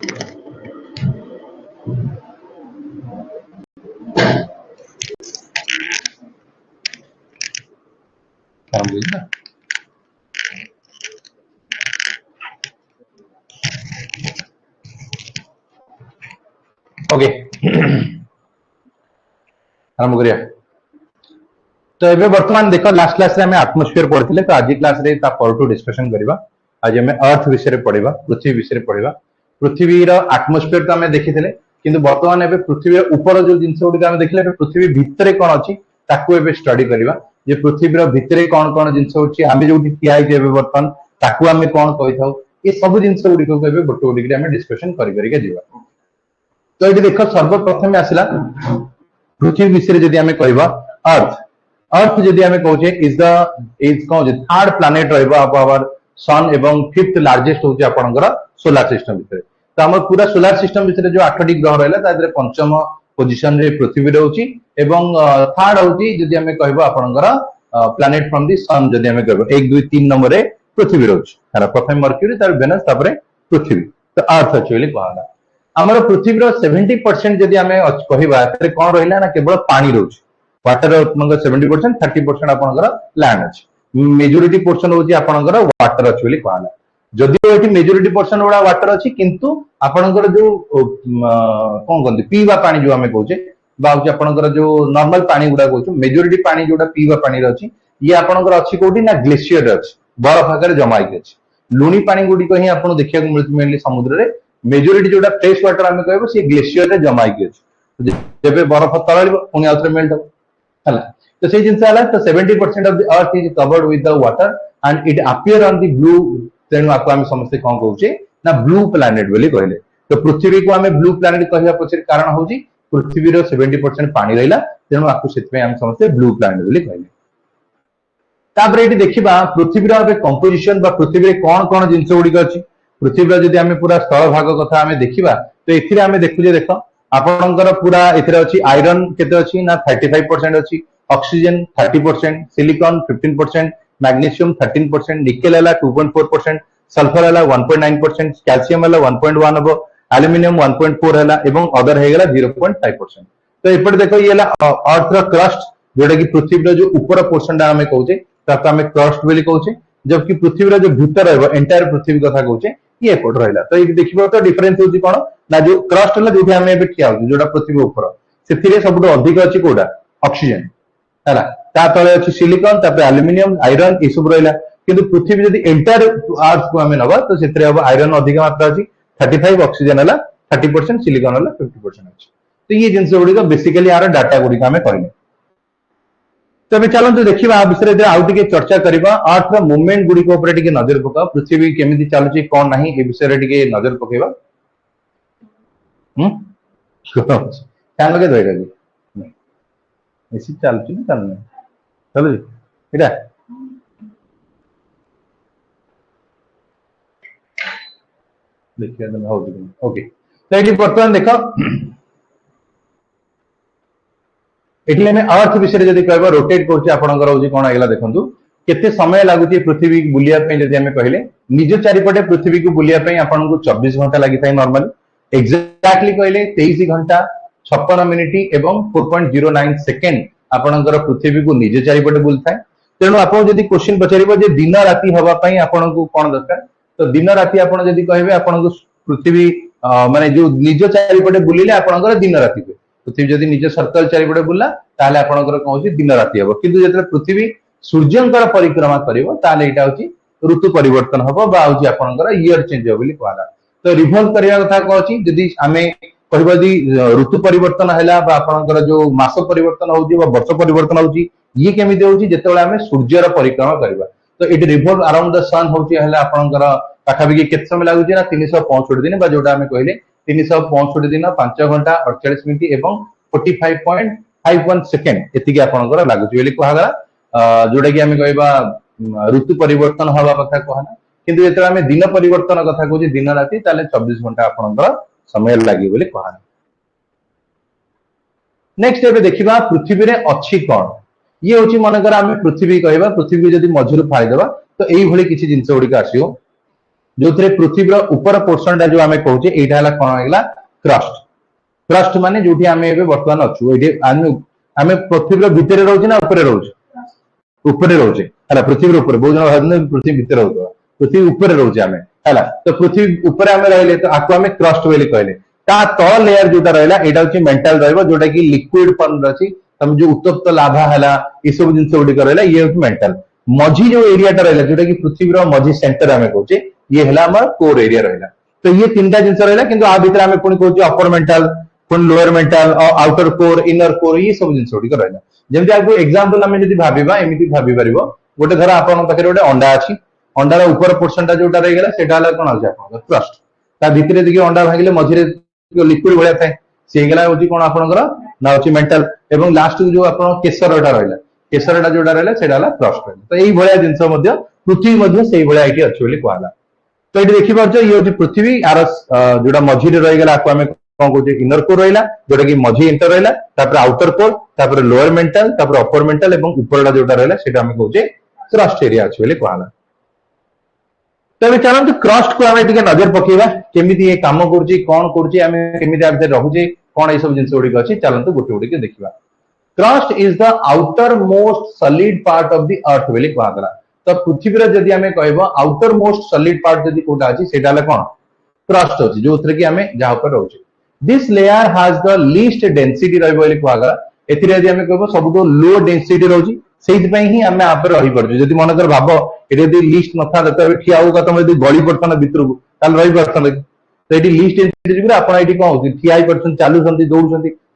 Okay आरंभ करिया। तो ये वर्तमान देख लास्ट क्लास रे हमें एटमॉस्फेयर पढ़िथिले, तो आज क्लास रे ता परटू डिस्कशन करबा। आज हमें अर्थ विषय रे पढ़िबा, पृथ्वी विषय रे पढ़िबा। पृथ्वी रो एटमॉस्फेयर तो हमें देखिथिले, किंतु वर्तमान एबे पृथ्वी रो ऊपर जो जिंस गुडी हमें देखले पृथ्वी भितरे कोन अछि ताकू एबे स्टडी करबा। जे पृथ्वी रो भितरे कोन जिंस होछि हमें जोटी ठिया आइ एबे वर्तमान ताकू हमें कोन कहिथाउ, ये सब जिंस गुडी को एबे गोटे गोटे हमें डिस्कशन करि करि के जीवा। तो ये देखो सर्वप्रथम आसला पृथ्वी विषय जदि हमें कहबा अर्थ। अर्थ जदि हमें कहूचे इज कौन थर्ड प्लैनेट रहबो आवर सन एवं फिफ्थ लार्जेस्ट होचे आपनकर सोलार सिस्टम भितर। तो हमर पूरा सोलार सिस्टम भितर जो 8टी ग्रह रहला तादरे पंचम पोजीशन रे पृथ्वी रहउची एवं थर्ड होची जदि हमें कहबा आपनकर प्लैनेट फ्रॉम द सन जदि हमें कहबा 1 2 3 नंबर रे पृथ्वी रहउची। तार प्रथम मर्क्यूरी तार वेनस तापरे पृथ्वी। तो अर्थ एक्चुअली कहला हमर पृथ्वी रो 70% जदि हमें कहबा तारे कोन रहिला ना केवल पानी रहउची। वाटर 70% 30% आपनकर लैंड अछि। मेजॉरिटी पोर्शन होची आपनकर वाटर एक्चुअली कहला। जदि एठी मेजॉरिटी पोर्शन वाला वाटर अछि किंतु आपनकर जो कोन गंदी पीवा पानी जो हमें कहूचे बा होची आपनकर जो नॉर्मल पानी गुडा कहूछु मेजॉरिटी पानी जोडा पीवा पानी अछि ये आपनकर अछि कोठी ना ग्लेशियर अछि, बरफ आकार जमा होई अछि। लुणी पानी गुडी को ही आपन देखिया को मिलि समुद्र रे। मेजॉरिटी जोडा फ्रेश वाटर हमें कहबो से ग्लेशियर रे जमा होई अछि। जेबे बरफ तळालिबो पुनी आउथरे मेल्ट हो हला। तो से जिंस हला तो 70% of the earth is covered with the water and it appear on the blue. तेनु आपको हम समस्त कोन कहूचे ना ब्लू प्लैनेट बोली कहले। तो पृथ्वी को हमें ब्लू प्लैनेट कहया पछर कारण होची पृथ्वी रो 70% पानी रहिला, तेनु आपको सेतमे हम समस्त ब्लू प्लैनेट बोली कहले। तापर एटी देखिबा पृथ्वी रो बे कंपोजिशन बा पृथ्वी रे कोन जिंस गुडी अछि। पृथ्वी रो जदि हमें पूरा स्थल भाग कथा हमें देखिबा तो एथिरे हमें देखु जे देखो आपनकर पूरा एथिरे अछि आयरन केते अछि ना 35% अछि, ऑक्सीजन 30%, सिलिकॉन 15%, मैग्नीशियम 13%, निकेल हला 2.4%, सल्फर हला 1.9%, कैल्शियम हला 1.1 हबो, एल्युमिनियम 1.4 हला एवं अदर हे गला 0.5%। तो एपटे देखो ये हला अर्थ रो क्रस्ट जोटा कि पृथ्वी रो जो ऊपर पोर्शन डा हमें कहूचे ताको हमें क्रस्ट बोली कहूचे, जबकि पृथ्वी रो जो भीतर रहबो एंटायर पृथ्वी कथा कहूचे ये एपट रहला। तो ये देखिबो तो डिफरेंस होची कोन ना जो क्रस्ट हला जोठी हमें एबे ठिया होची जोटा पृथ्वी ऊपर सेथिरे सबटो अधिक अछि कोडा ऑक्सीजन हला। ता तळे अछि सिलिकॉन तापर एल्युमिनियम आयरन ई सब रहला। किंतु पृथ्वी जदी एंटायर अर्थ को हमें नबा तो सेथिरे अब आयरन अधिक मात्रा अछि 35, ऑक्सीजन हला 30%, सिलिकॉन हला 50% अछि। तो ये जिंस गुडी का बेसिकली यार डाटा गुडी का हमें कहले। तबे चलंतु देखिबा आ विषय रे आउ टिके चर्चा करबा। अर्थ रो मूवमेंट गुडी को ऊपर टिके नजर पका, पृथ्वी केमिति चालुची कोन नाही ए विषय रे टिके नजर पकेबा। फैन लगे दोइरा जी एसी चालुची ना चालने चलो जी एटा देखिए तो हो गई। ओके तो एटी वर्तमान देखो एटी हमें अर्थ विषय जदि कहबा रोटेट करछि आपनकर होजी कोन आइला देखंतु केते समय लागुची पृथ्वी को बुलिया पे जदि हमें कहले निज चारिपटे पृथ्वी को बुलिया पे आपनको 24 घंटा लागि थाई नॉर्मली एग्जैक्टली कहले 23 घंटा 56 मिनिट एवं 4.09 सेकेंड आपनकर पृथ्वी को निज चारिपटे बुलथाय। तेणु आपन जदि क्वेश्चन पचारिबो जे दिन राति हवा पई आपनको कोन दरकार तो दिन राति आपन जदि कहबे आपनको पृथ्वी माने जो निज चारिपटे बुलिले आपनकर दिन राति पे पृथ्वी जदि निज सर्कल चारिपटे बुलला ताले आपनकर कोन होची दिन राति हबो। किंतु जतरे पृथ्वी सूर्यंकर परिक्रमा करिवो ताले एटा होची ऋतु परिवर्तन हबो बा होची आपनकर ईयर चेंज हो बोली कहला। तो रिवॉल्व करिया कथा कहछि जदि हमें कहबा दी ऋतु परिवर्तन हैला बा आपनकर जो मास परिवर्तन होची बा वर्ष परिवर्तन होची ये केमिति होची जेतेबेला हमें सूर्यर परिक्रमा करिबा। तो इट रिवॉल्व अराउंड द सन होची हैला आपनकर पाखाबिकी केते समय लागुची ना 365 दिन बा जोटा हमें कहले 365 दिन 5 घंटा 48 मिनिट एवं 45.51 सेकेंड एतिकी आपनकर लागुची बोली कहला। जोटा कि हमें कहबा ऋतु परिवर्तन हवा कथा कहना। किंतु जेतेबेला हमें दिन परिवर्तन कथा कहूची दिन राति ताले 24 घंटा आपनकर समय लागि बोली कहना। नेक्स्ट एबे देखिबा पृथ्वी रे अछि कोन ये होची मनकर हमें पृथ्वी कहबा पृथ्वी को जदि मझुर फाड़ी देबा तो एई भली किछि जिंस गुडी का आसीओ। जो पृथ्वी ऊपर पोर्सन जो आम कहे यहाँ कौन होगा क्रस्ट क्रस्ट माने जो आम बर्तमान अच्छु आम पृथ्वी भितर रोचे ना ऊपर रोचे ऊपर रोचे है पृथ्वी ऊपर बहुत जन भाई पृथ्वी भितर रोचे पृथ्वी ऊपर रोचे आम है तो पृथ्वी ऊपर आम रही तो आपको आम क्रस्ट बोली कहले ता तल लेयर जोटा रहा यहाँ हूँ मेंटल रोटा कि लिक्विड फॉर्म अच्छी तुम जो उत्तप्त लाभा है ये सब जिन गुड़िक रहा ये हूँ मेंटल मझी जो एरियाटा रहा जोटा कि पृथ्वी मझी सेंटर आम कहे ये है कोर एरिया रहा तो ये तीन टा जिन रहा कि आ भर आम पुणी कहे अपर मेंटल पुणी lower mental outer core inner core ये सब जिन गुड़िक रहा जमी आपको एक्जामपल आम जब भाव एमती भाई पार गोटे धर आप गोटे अंडा अच्छी अंडार ऊपर पोर्सन जोटा रहीगला से कौन अच्छे आप क्रस्ट ता भितर देखिए अंडा भांगे मझे लिक्विड भाया थाए सी हूँ कौन आपंकर ना हूँ मेंटल एवं लास्ट जो आप केसरटा रहा केसरटा जोटा रहा से क्रस्ट रहा तो ये जिनस पृथ्वी से ये अच्छे बोली कहला तो ये देखिए ये हूँ पृथ्वी यार जोटा मझी रहीगला आपको आम कौन कहे इनर कोर रहा जोटा कि मझी इंटर रहा outer core lower mental upper mantle ऊपर जोटा रहा से कहे क्रस्ट एरिया अच्छे बोली कहला तबे चलते क्रस्ट को आम नजर पकेवा केमी ये कम कर रोचे कौन ये सब जिन गुड़िक अच्छी चलते गोटे गोटे देखा crust is the outer most solid part of the earth बोली कहला तो पृथ्वी जदि आम कह आउटर मोस्ट सॉलिड पार्ट जदि कोटा अच्छी से कौन क्रस्ट अच्छी जो कि आम जहाँ पर रोचे this layer has the least density रही कहला एम कह सब लो डेंसिटी रोचे से ही आम आप रही पार्छ जब मनकर भाव ये लिस्ट न था ठिया होगा तुम यदि गली पड़ता भितर को रही पार्थ तो ये लिस्ट डेंसिटी आप कौन ठिया पार्छ चलुंट दौड़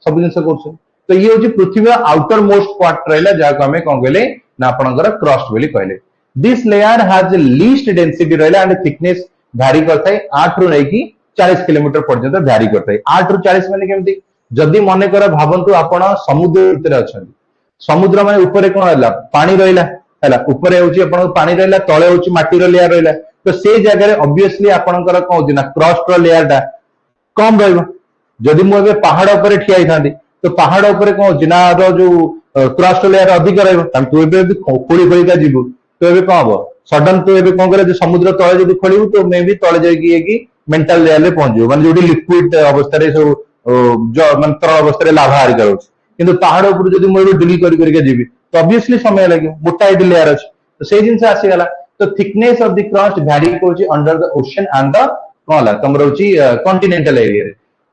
सब जिन कर तो ये हूँ पृथ्वी आउटर मोस्ट पार्ट रहा जहाँ आम कौन कहले ना आपंकर क्रस्ट बोली कहले this layer has least density रहा एंड थिकनेस भ्यारी करता 8 रु नहीं 40 किलोमीटर पर्यंत भ्यारी करता है 8 रु 40 माने केमती जदि मनकर भावंतु आपण समुद्र भितर अच्छा समुद्र माने ऊपर कौन रहा पानी रहा ऊपर हूँ पानी रहा तले हूँ माटीर लेयर रहा तो से जगह ऑब्वियसली आपंकर कौन होती ना क्रस्ट लेयर टा कम रही मुझे पहाड़ उपर ठिया तो पहाड़ उपर कौन होती ना जो क्रस्ट लेयर अधिक रही खोली खोलिका जीव तो ये कौन हम सडन तो ये कौन कर समुद्र तले जब खोलू तो मे भी तले जाकि मेंटल लेयर में पहुंच माने जो लिक्विड अवस्था सब मान तरल अवस्था लाभा हारिका रोचे किंतु पहाड़ उपर जब मुझे डिली करके तो ऑब्वियसली समय लगे मोटा ये लेयर अच्छे तो से जिन आसीगला तो थिकनेस ऑफ द क्रस्ट भ्यारी करुच्ची under the ocean and the कौन तुम रोचे कॉन्टिनेंटल एरिया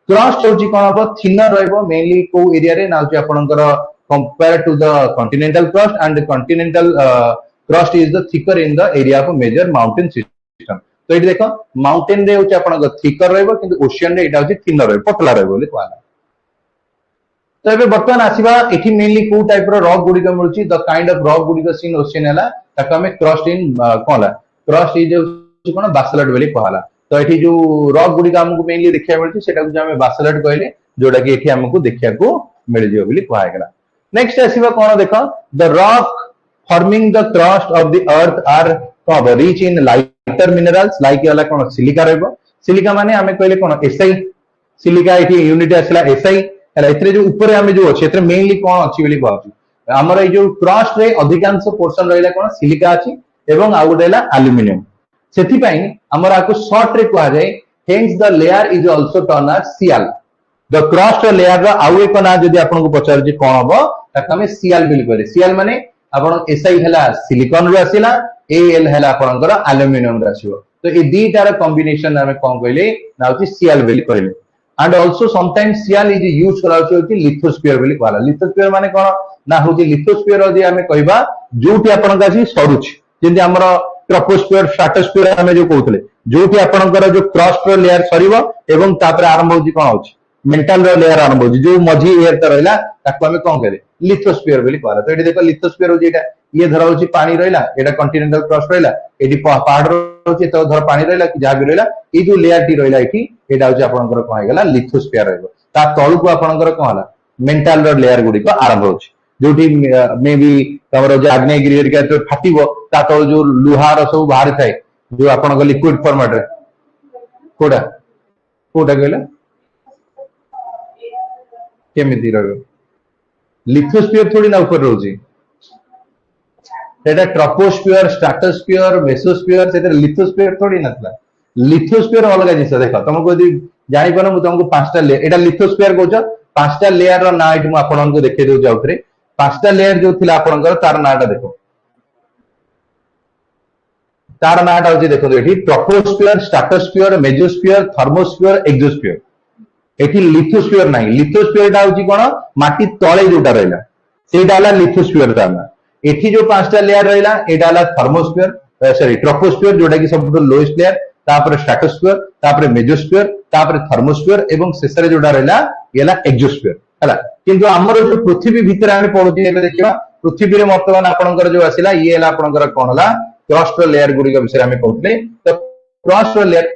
क्रस्ट हूँ कौन हम थिनर रेनली कौ एरिया रे ना आपंकर compare to the continental crust and continental crust is the thicker in the area of major mountain system तो ये देख माउंटेन रे हूँ आप थिकर रोशियन रे यहाँ थिनर पतला रही कहला तो ये बर्तमान आसवा ये मेनली कौ टाइप रॉक गुड़िक मिलूँ द काइंड ऑफ रॉक गुड़िक सीन ओशियन है क्रस्ट इन कौन क्रस्ट इज कौन बासल्ट बोली कहला तो ये जो रॉक गुड़िक आमको मेनली देखा मिलूँ बासल्ट कहले जोटा कि ये आमको देखा मिलଯିव बोली कहगला नेक्स्ट आसवा कौन देख the rock forming the crust of the earth are कौन rich in lighter minerals like वाला कौन सिलिका सिलिका माने आम कहले कौन एसआई सिलिका ये यूनिट आसला एसआई जो ऊपर आम जो अच्छे मेनली कौन अच्छी बोली कहूँ आमर ये जो क्रस्ट रे अधिकांश पोर्सन रहा कौन सिलिका अच्छी एवं आउ गोटे आल्युमिनियम से आमर आपको सर्ट रे कहुए hence the layer is also termed as sial the crust layer आउ एक ना जब आपको पचार कौन हम आम सियाल बोली कहे सियाल माने आप एसआई है सिलिकन रु आसला एल है आपंकर आल्युमिनियम आसो तो ये दीटार कॉम्बिनेशन आम कौन कहले ना हूँ सियाल बोली कहले and also sometimes sial is use कर लिथोस्फीयर बोली कहला लिथोस्फीयर माने कौन ना हूँ लिथोस्फीयर यदि आम कहवा जो आपन सरुच जमी आम ट्रोपोस्फीयर स्ट्राटोस्फीयर आम जो कहते जो आपंकर जो क्रस्ट लेयर सर आरंभ हो कौन हो मेंटल लेयर आरंभ हो जो मझी एयर रहा आम कौन कहे लिथोस्फीयर बोली कहला तो ये देख लिथोस्फीयर हूँ ये धर हूँ पानी रहा यहाँ कंटिनेंटल क्रस्ट रहा ये पहाड़ रही तो धर पानी रहा कि जहाँ भी रहा ये जो लेयर टी रहा यहाँ हूँ आपंकर कौन होगा लिथोस्फीयर रा तलू आपंकर कौन है मेंटल लेयर गुड़िक आरंभ हो जो मे भी तुम आग्नेयगिरी फाट तल जो लुहार सब बाहरी थाए जो आप लिक्विड फॉर्मेट कोटा कोटा कहला केमिति लिथोस्फीयर थोड़ी ना ऊपर रोचे ट्रोपोस्फीयर स्ट्राटोस्फीयर मेसोस्फीयर से लिथोस्फीयर थोड़ी ना लिथोस्फीयर अलग जिन देख तुमको यदि जापर मुझे तुमको पांचटा लेयर एटा लिथोस्फीयर कौच पांचटा लेयर ना ये आपको देखे दूसरी आउ थे पांचटा लेयर जो थी आपंकर तार नाटा देख तार नाटा हूँ देखो ये troposphere stratosphere mesosphere thermosphere exosphere एठी लिथोस्फीयर ना लिथोस्फीयर हूँ कौन माटी तले जोटा रहा से लिथोस्फीयर ना एठी जो पांचटा लेयर रहा यहाँ थर्मोस्फीयर सॉरी ट्रोपोस्फीयर जोटा कि सब लोएस्ट लेयर तापर स्ट्राटोस्फीयर तापर मेजोस्फीयर तापर थर्मोस्फीयर एवं शेष में जोटा रहा ये एक्सोस्फीयर है किंतु आमर जो पृथ्वी भितर आम पढ़ुचे देखा पृथ्वी में बर्तमान आपंकर जो आसला ये आपंकर कौन है क्रस्ट लेयर गुड़िक विषय में कहते तो क्रस्ट लेयर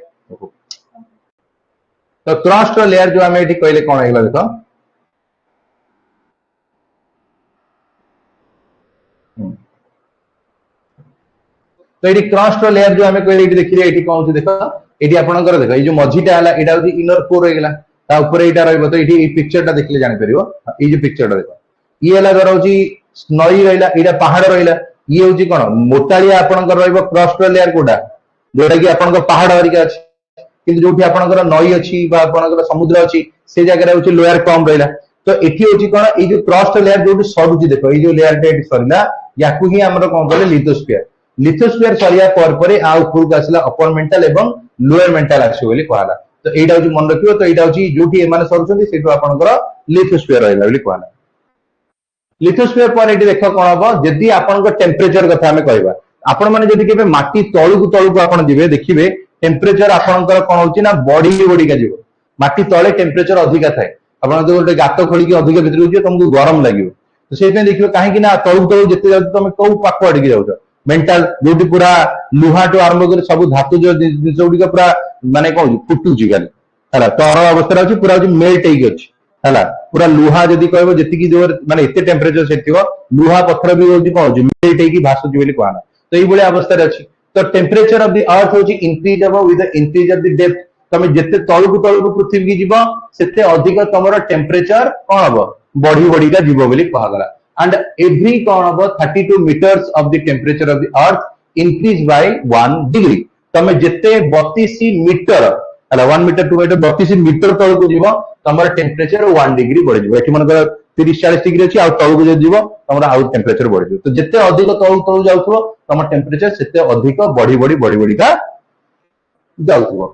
तो क्रस्ट लेयर जो आम ये कहले कौन है देख तो ये क्रस्ट लेयर जो आम कहले देखिए ये कौन देख ये आपंकर देख ये मझीटा है यहाँ हूँ इनर कोर होगा तापर यहाँ रही तो ये पिक्चर देखिए जापर ये जो पिक्चर देख ये धर हूँ नई रहा यहाँ पहाड़ रहा ये हूँ कौन मोटालिया आपंकर क्रस्ट लेयर कोटा जोटा कि आप पहाड़ हरिका अच्छी कि जो आपंकर नई अच्छी समुद्र अच्छी से जगह हूँ लोयर कम रहा तो ये हूँ कौन ये क्रस्ट लेयर जो सरुची देख ये जो लेयर सरला या आम कौन कहले लिथोस्फीयर लिथोस्फीयर सरिया पर उपरक आसला अपर मेंटल एवं लोअर मेंटल आसो कहला तो यहाँ हूँ मन रखियो तो यहाँ हूँ जो एम सरुँच से आपंकर लिथोस्फीयर रहा कहला लिथोस्फीयर पर ये देख कौन हम जदि आप टेम्परेचर कथा आम कह आपण मैंने जदि के माटी तलू तलू आप देखिए टेम्परेचर आपंकर कौन होना बढ़ी बढ़िका जीव माटी तले टेम्परेचर अधिका थाए आप गोटे गात खोलिक अधिक भितर तुमको गरम लगे तो से देखिए कहीं तलू तलू जिते जाऊँ तुम कौ पाख आड़क जाऊँ मेंटल जो पूरा लुहा टू आरंभ कर सब धातु जो जिन गुड़िक पूरा माने कौन फुटुची खाली है तरल अवस्था अच्छी पूरा मेल्ट होगी है पूरा लुहा जदि कह जी जो माने एते टेम्परेचर से लुहा पत्थर भी हूँ कौन मेल्ट होगी भाषुची बोली कहना तो ये अवस्था अच्छी तो टेम्परेचर ऑफ द अर्थ हूँ इंक्रीज हम with increase of the depth तुम जिते तलू तलू पृथ्वी की जीव से अधिक तुम टेम्परेचर कौन हम बढ़ी बढ़िका जीव बोली कहगला एंड एवरी कौन हम 32 metres of the temperature of the earth increase by 1 degree तुम जिते 32 मीटर है 1 मीटर 2 मीटर 32 मीटर तलू को जीव तुम टेम्परेचर 1 डिग्री बढ़ ये मन 30-40 डिग्री अच्छी तलू जो जीव तुम आउ टेम्परेचर बढ़ तो जिते अधिक तलू तलू जाऊ तुम टेम्परेचर से अधिक बढ़ी बढ़ी बढ़ी बढ़िका जाऊ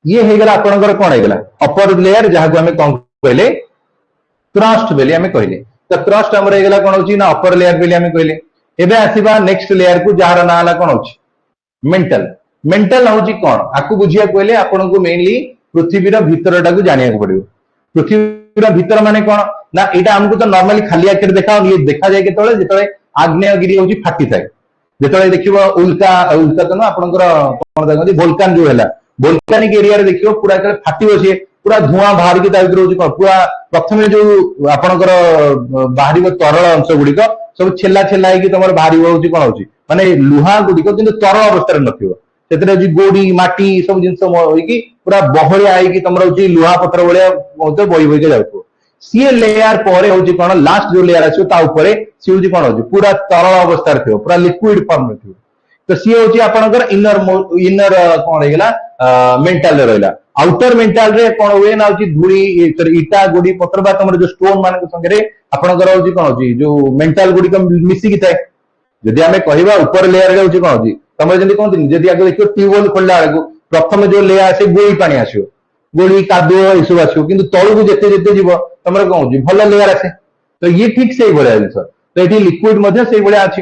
ये होगा आपंकर कौन होगा अपर लेयर जहाँ को आम कौन कहले क्रस्ट बोली आम कहले तो क्रस्ट आमर होगा कौन हो ना अपर लेयर बोली आम कहले एबे आसीबा नेक्स्ट लेयर को जार ना है कौन हो मेंटल मेंटल हूँ कौन आपको बुझिया कहले आपन को मेनली पृथ्वीर भितरटा को जाना पड़ो पृथ्वीर भितर माने कौन ना यहाँ आमको तो नॉर्मली खाली आखिर देखा ये देखा जाए केतले जिते आग्नेयगिरी हूँ फाटी थाए जिते देखिए उल्का उल्का तो ना आपंकर कौन देखते वोल्कान जो है वोल्कानिक एरिया देखिए पूरा फाटी सी पूरा धुआं बाहर की कौन पूरा प्रथम जो आपंकर बाहर तरल अंश गुड़िक सब छेला छेला तुम बाहर हूँ कौन हो माने लुहा गुड़िक कि तरल अवस्था नथिबो से गोड़ी माटी सब जिन पूरा बहलिया तुम लुहा पथर भाया बही बही जाऊ सी लेयर पर हूँ कौन लास्ट जो लेयर आसपर सी हूँ कौन हो पूरा तरल अवस्था पूरा लिक्विड फॉर्म में तो सी हूँ आपंकर इनर इनर कौन होगा मेंटल रहा आउटर मेंटल रे कौन हुए ना धूली इटा गुड़ी पत्र तुम जो स्टोन मान संगे आपंकर हूँ कौन हो जो मेंटल गुड़िक मिसिकी थाए जदि आम कह ऊपर लेयर हूँ कौन हो तुम जमी कहती जदि आगे देखिए ट्यूबवेल खोलला बेलू प्रथम जो लेयर आसे गोली पानी आसो गोली कादुओ ये सब आसो कि तलू जिते जिते जीव तुम कौन हो भल लेयर आसे तो ये ठीक से जिन तो ये लिक्विड से अच्छी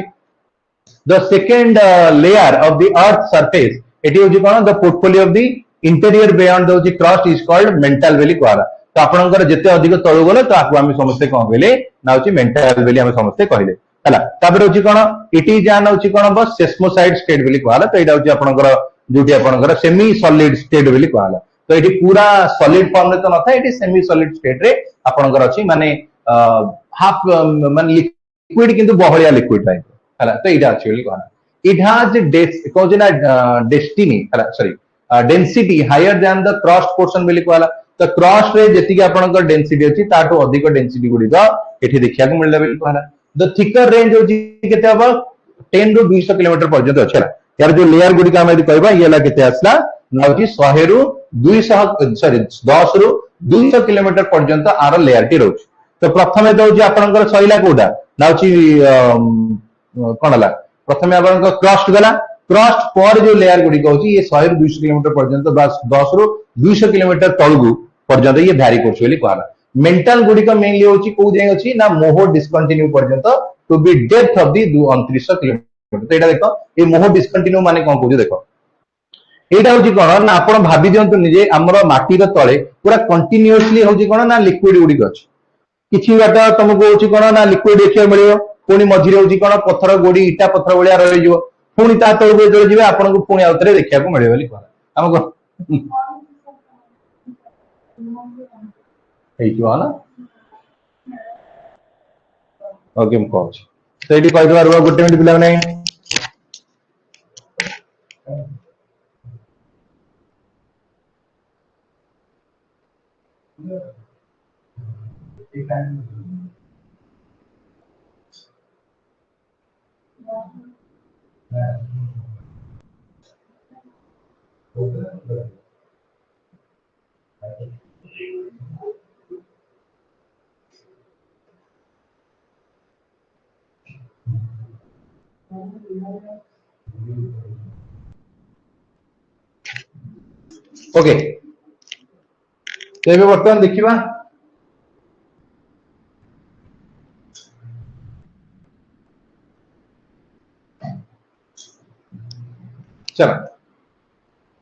the second layer of the earth surface ये हूँ कौन the portfolio of the interior beyond the crust is called mental बोली कहला तो आपंकर जिते अधिक तलू गले तो आपको आम समस्ते कौन कहले ना हूँ मेंटल बोली आम समस्ते कहले है हूँ कौन इट इज एन हूँ कौन हम सेस्मोसाइड स्टेट बोली कहला तो यहाँ हूँ आपंकर जो आपंकर सेमी सॉलिड स्टेट बोली कहला तो ये पूरा सॉलिड फॉर्म रे तो न था ये सेमी सॉलिड स्टेट रे आपंकर अच्छी माने हाफ माने लिक्विड किंतु बहलिया लिक्विड टाइप है तो यहाँ अच्छी कहना इट हाज कौन ना destiny sorry density higher than the crust portion बोली कहला तो क्रस्ट रे जति आपंकर डेंसिटी अच्छी ताठू अधिक डेंसिटी गुड़िक ये देखा मिलला बोली कहला द थिकर रेंज होची केते अब 10 ରୁ 200 किलोमीटर पर्यंत अछि यार जो लेयर गुडी आम कहवा ये केते आसला ना होची 100 रु 200 सॉरी 10 रु 200 किलोमीटर पर्यंत आर लेयर टी रोच। तो प्रथमे तो होची आपनकर सइला कोडा ना होची कोनला प्रथमे आपनकर क्रस्ट गला क्रस्ट पर जो लेयर गुडी होची ये 100 रु 200 किलोमीटर पर्यंत 10 रु 200 किलोमीटर तळगु पर्यंत ये भ्यारी करछ बोली कहला। मेंटल गुडी का मेनली होची को जाय अछि ना मोह डिस्कंटिन्यू पर्यंत to be depth of the 2900 kilometre. तो एटा देखो ये मोह डिस्कंटिन्यू माने कोन कहू देखो एटा होची कोन ना आपण भाबी दियंतु निजे हमर माटी रो तळे पूरा कंटीन्यूअसली होची कोन ना लिक्विड गुडी अछि किछि बाटा तुमको होची कोन ना लिक्विड देखियो मिलियो पुनी मझिरे होची कोन पत्थर गोडी इटा पत्थर बलिया रहि जिवो पुनी ता तळगु जळे जिवे आपण को पुनी आउतरे देखिया को मिलियो बोली कहला हमको ହେଇଯିବ ନା ଓକେ ମୁଁ କହୁଛି ତ ଏଠି କହିଦେବା ରୁହ ଗୋଟେ ମିନିଟ୍ ପିଲାମାନେ ओके तो ये बर्तमान देखिबा चलो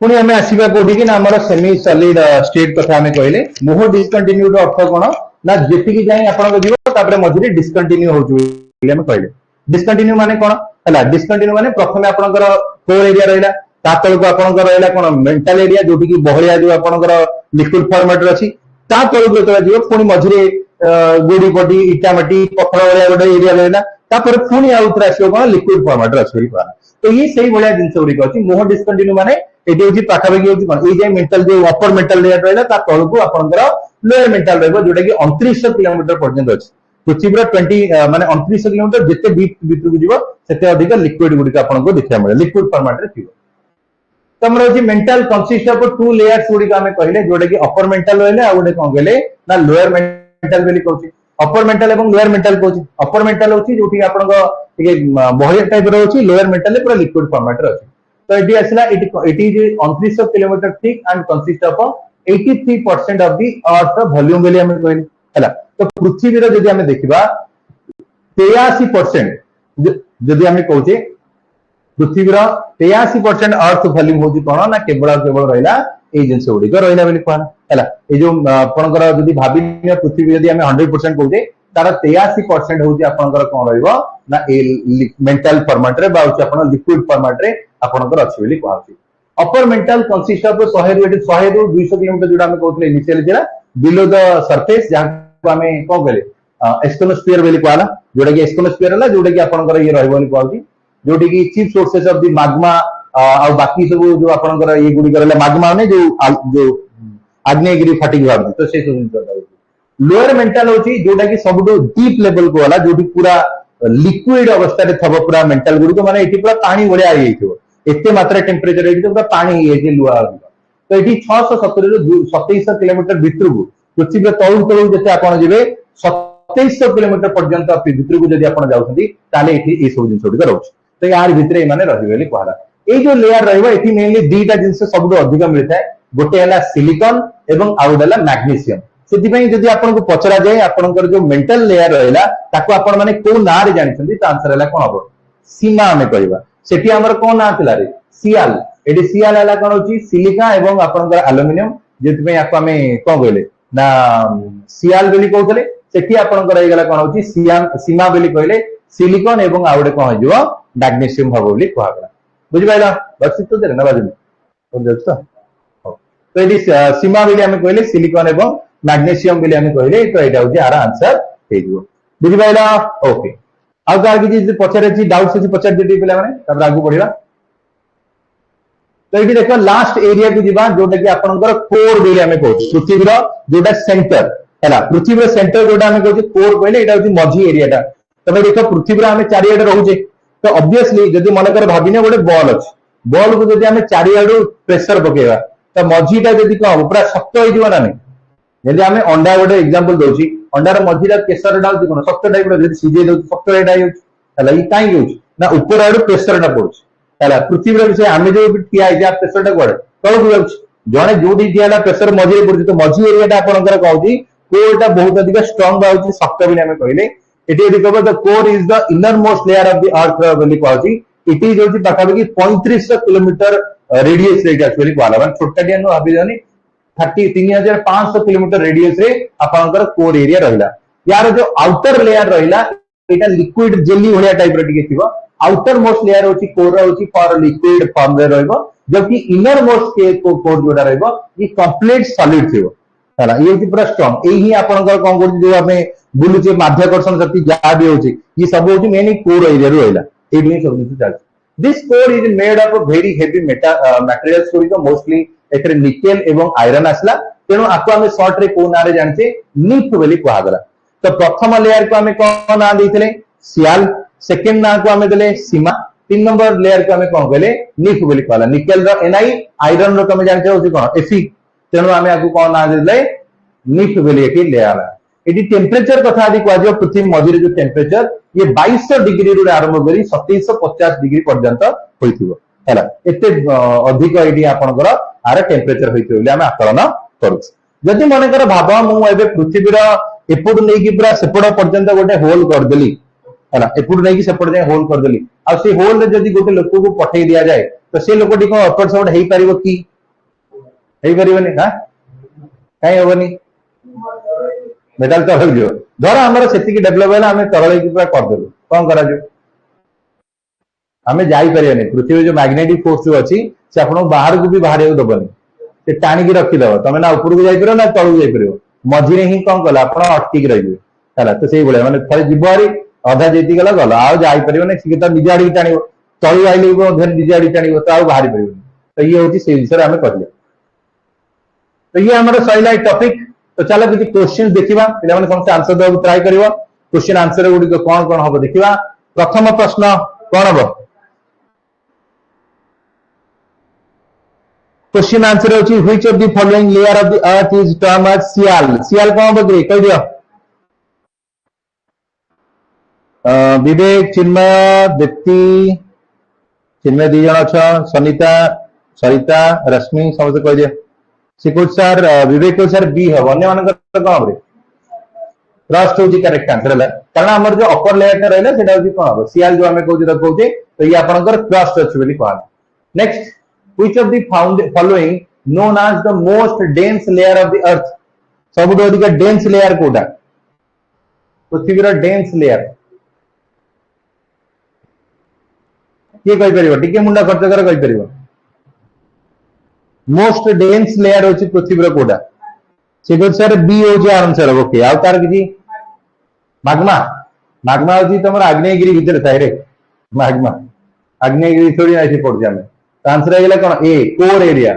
पुणी आम आसवा कौटी कि आम सेमी सॉलिड स्टेट कथा आम कहले मोह डिस्कंटिन्यू अर्थ कौन ना जी जाए आप जीव मझे डिस्कंटिन्यू हो कहले डिस्कंटिन्यू माने कौन है डिस्कंटिन्यू माने प्रथम आपंकर कोर एरिया रहा तलक आपंकर रहा कौन मेंटल एरिया जो बहलिया जो आपंकर लिक्विड फॉर्मेट अच्छी तलक जो जीव पुणी मझे गोड़ी पटी इटामाटी पथर भाया गोटे एरिया रहा पुणी आउ थे आसो कौन लिक्विड फॉर्मेट अच्छी तो ये सही भाया जिन गुड़िक अच्छी मोह डिस्कंटिन्यू माने ये हूँ पाखापाखि हूँ कौन ये मेंटल जो अपर मेंटल लेयर रहा तलक आपंकर लोअर मेंटल रोटा कि 2900 किलोमीटर पर्यंत अच्छी पृथ्वी 20 माने 2900 किलोमीटर जिते डीप भितर जीव से अधिक लिक्विड गुड़िक आपको देखा मिले लिक्विड फॉर्मेट थी। तो हमर अछि mantle consist of two layers गुड़िक आम कहले जोटा कि अपर मेंटल रहिले आ गोटे कौन कहले ना लोअर मेंटल बोली कहूँ अपर मेंटल और लोअर मेंटल कहूँ अपर मेंटल होची जोटी आपन बहरिया टाइप रो अछि लोअर मेंटल पूरा लिक्विड फॉर्मेट रो अछि। तो एटी आसला it is 2900 kilometre thick and consist of 83% of the earth volume बोली हम कहले हला। तो पृथ्वी रो जदी हम देखिबा 83% जदी हम कहूचे पृथ्वी 83% अर्थ वॉल्यूम होची कोन ना केवल रहिला ए जिंस गुड़िक रहिला बोली कहना है ये जो आपनकर जदी भाबी पृथ्वी जदी हम 100% कहूचे तार 83% होची आपनकर कोन रहइबो ना ए मेंटल फॉर्मेट रे बा होची आपन लिक्विड फॉर्मेट रे आपनकर अछि बोली कहछि। अपर मेंटल कंसिस्ट ऑफ 100 रु 200 किलोमीटर जोडा हम कहउतले इनिशियली जेला बिलो द सरफेस जहां को हमें कोन कहले एस्कोनोस्फियर बोली कहला जोडा कि एस्कोनोस्फियर हला जोडा कि आपनकर ये रहइबो बोली कहछि जोटी की chief sources of the magma और बाकी सब जो आपनकर ये गुडी करले मैग्मा ने जो आग्नेयगिरी फाटी बाहर तो से सब लोअर मेंटल होची जोटा कि सब डीप लेवल को वाला जोटी पूरा लिक्विड अवस्था रे थब पूरा मेंटल गुडी तो माने एठी पूरा पानी भलिया आइ हिथो एते मात्रा टेंपरेचर एठी पूरा पानी ये लुआ तो एठी 670 रु 2700 किलोमीटर भितर को पृथ्वी तळु तळु जते आपण जिवे 2700 किलोमीटर पर्यंत भितर को जदी आपण जाउछंती ताले एठी ए सब जिंस गुडी रहउछ। तो यार भितर ए माने रहिबे बोली कहला ए जो लेयर रहइबो एठी मेनली दुईटा जिंस सबडो अधिक मिलता है गोटे हला सिलिकॉन एवं आउ हला मैग्नीशियम सेति पई जदी आपन को पचरा जाय आपनकर जो मेंटल लेयर रहला ताको आपण माने को ना रे जानिछंती त आंसर हला कोन हबो सीमा हमें कहबा सेठी हमर कोन ना थिला रे सियाल एडी सियाल हला कोन होची सिलिका एवं आपनकर एल्युमिनियम जेति पई आपको हमें कोन कहले ना सियाल बोली कहउतले सेठी आपनकर ए गला कोन होची सीमा बोली कहले सिलिकॉन एवं आउडे कोन होजिवो मैग्नीशियम हबो बोली कहला बुझि पाइला बस तो दे ना बाजू कोन जस्ता तो ये सीमा बोली हमें कहले सिलिकॉन एवं मैग्नीशियम बोली हमें कहले तो एटा होची आर आंसर हे जिवो बुझि पाइला ओके आ कार कि पछरे छी डाउट से पछर देती पिला माने तब आगु बढ़िबा। तो ये देखो लास्ट एरिया को जीवा जोटा कि आपनकर कोर बोली हमें कहू पृथ्वी रो जोटा सेंटर हैला पृथ्वी रो सेंटर जोटा हमें कहू कोर कहले एटा होची मझी एरिया टा तबे देखो पृथ्वी रो हमें चारियाडे रहउजे तो ऑब्वियसली जदी मन कर भाबिने गोटे बॉल अछि बॉल को जब आम चारिआडू प्रेसर पकेगा तो मझीटा जब कौन हम पूरा शक्त हो ना नहीं जब आम अंडा गोटे एग्जांपल दूसरी अंडार मझीरा प्रेसर डाउन कौन शक्त टाइप सीझे दे शक्त है कहीं ना ऊपर आड़ू प्रेसर टा पड़े पृथ्वी विषय आम जो ठिया प्रेसर टा कड़े तौक जाऊँ जड़े जो ठिया प्रेसर मझे पड़े तो मझी एरिया आपंकर कहूँ कोरटा बहुत अधिक स्ट्रंग बाहर शक्त बोली आम कहले ये कह the core is the inner most layer of the earth बोली कहूँ इट इज होची पाखापाखि 3500 किलोमीटर रेडियस रे एक्चुअली कहला माने छोटाटिया नो भाबी जानी 3500 किलोमीटर रेडियस रे आपनकर कोर एरिया रहिला यार जो आउटर लेयर रहिला एटा लिक्विड जेली भलिया टाइप रे टिके थिबो आउटर मोस्ट लेयर होची कोर होची फॉर लिक्विड फॉर्म रे रहइबो जबकि इनर मोस्ट के कोर जोडा रहइबो ये कंप्लीट सॉलिड थिबो हैला ये होची पूरा स्ट्रांग एही आपनकर कोन कोन जो हमें बुलुचे माध्याकर्षण शक्ति जा भी होची ये सब होची मेन कोर एरिया रो रहिला This core is made up of very heavy materials गुड़िक मोस्टली एथरे निकेल एवं आयरन आसला तेणु आपको आम सर्ट रे को ना जाने निफ बोली कहगला तो प्रथम लेयर को आम कौन ना देते सियाल सेकेंड ना को आम देले सीमा 3 नंबर लेयर को आम कौन कहले निफ बोली कहला निकेल रो एनआई आयरन रो तुम जानते हो कौन एफी तेणु आम आपको कौन ना देले निफ बोली एटी लेयर ये टेम्परेचर कथा आदि कह पृथ्वी मझे जो टेम्परेचर ये 2200 डिग्री रू आरंभ कर 2750 डिग्री पर्यंत होता है एत अधिक ये आपंकर आर टेम्परेचर होते आकलन करुँच मनकर भाव मुझे पृथ्वीर एपटू नहीं पूरा सेपट पर्यंत गोटे होल करदेली है एपटू नहीं सेपट जाए होल करदेली आ से होल जब गोटे लोक को पठे दि जाए तो से लोक कौन एपट सेपट हो पार कि हाँ कहीं हेनी मेटाल तरल जो धर आम से डेभलप है आम तरल पूरा करदेलु कौन करा आम जापर पृथ्वी जो मैग्नेटिक फोर्स जो अच्छी से आप बाहर को भी बाहर दबनी से टाणिकी रखीदब तुम ना उपरक जापर ना तलू जापर मझे ही कौन कल आप अटकिक रही है तो से भाई मैंने थे जीव हारी अधा जीति गला गल आईपर सी तो निज आड़ टाण तलू आईले निज आड़ टाण तो आ बाहरी पार तो ये हूँ से जिन आम कहले तो ये आम सैला टॉपिक तो चलो किसी क्वेश्चन देखा पे समस्त आंसर देवा ट्राए कर क्वेश्चन आंसर गुड़िक कौन कौन हम देखा प्रथम प्रश्न कौन हम क्वेश्चन आंसर होची which of the following layer of the earth is term as sial sial कौन बदले कह दियो विवेक चिन्मय दीप्ति चिन्मय दी जन अच्छा सनिता सरिता रश्मि समस्त कह दियो सिकुट सर विवेक सर बी हम अन्य मान कौन हम क्रस्ट हूँ करेक्ट आंसर है कारण आम जो अपर लेयर रहा है कौन हम सियाल जो आम कहते तो ये आपंकर क्रस्ट अच्छे कह next which of the following known as the most dense layer of the earth सब अधिक डेंस लेयर कोटा पृथ्वी डेंस लेयर किए कहीपर टी मुंडा खर्च कर कहीपर मोस्ट डेंस लेयर होची पृथ्वी कोटा सिक्योर सर बी हो आंसर ओके आ तार किसी माग्मा माग्मा होची तुम आग्नेयगिरी भीतर थाए रे माग्मा आग्नेयगिरी थोड़ी ना पड़े आम आंसर है कौन ए कोर एरिया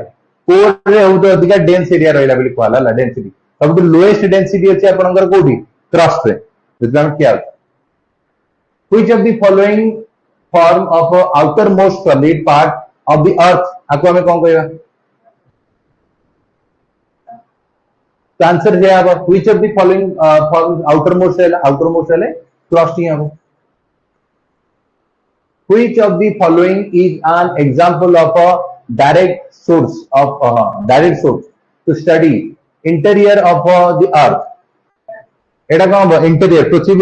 कोर रे हो तो अधिक डेंस एरिया रहा बोली कहला डेंसिटी सब लोएस्ट डेंसिटी अच्छे आपनकर कोठी क्रस्ट रे बुझलाम क्या which of the following form of outermost solid part of the earth आपको हमें कौन कहबा तो आंसर है अब which of the following form outermost है क्रस्ट ही हम which of the following is an example of a direct source to study interior of the earth एटा कौन इंटीरियर पृथ्वी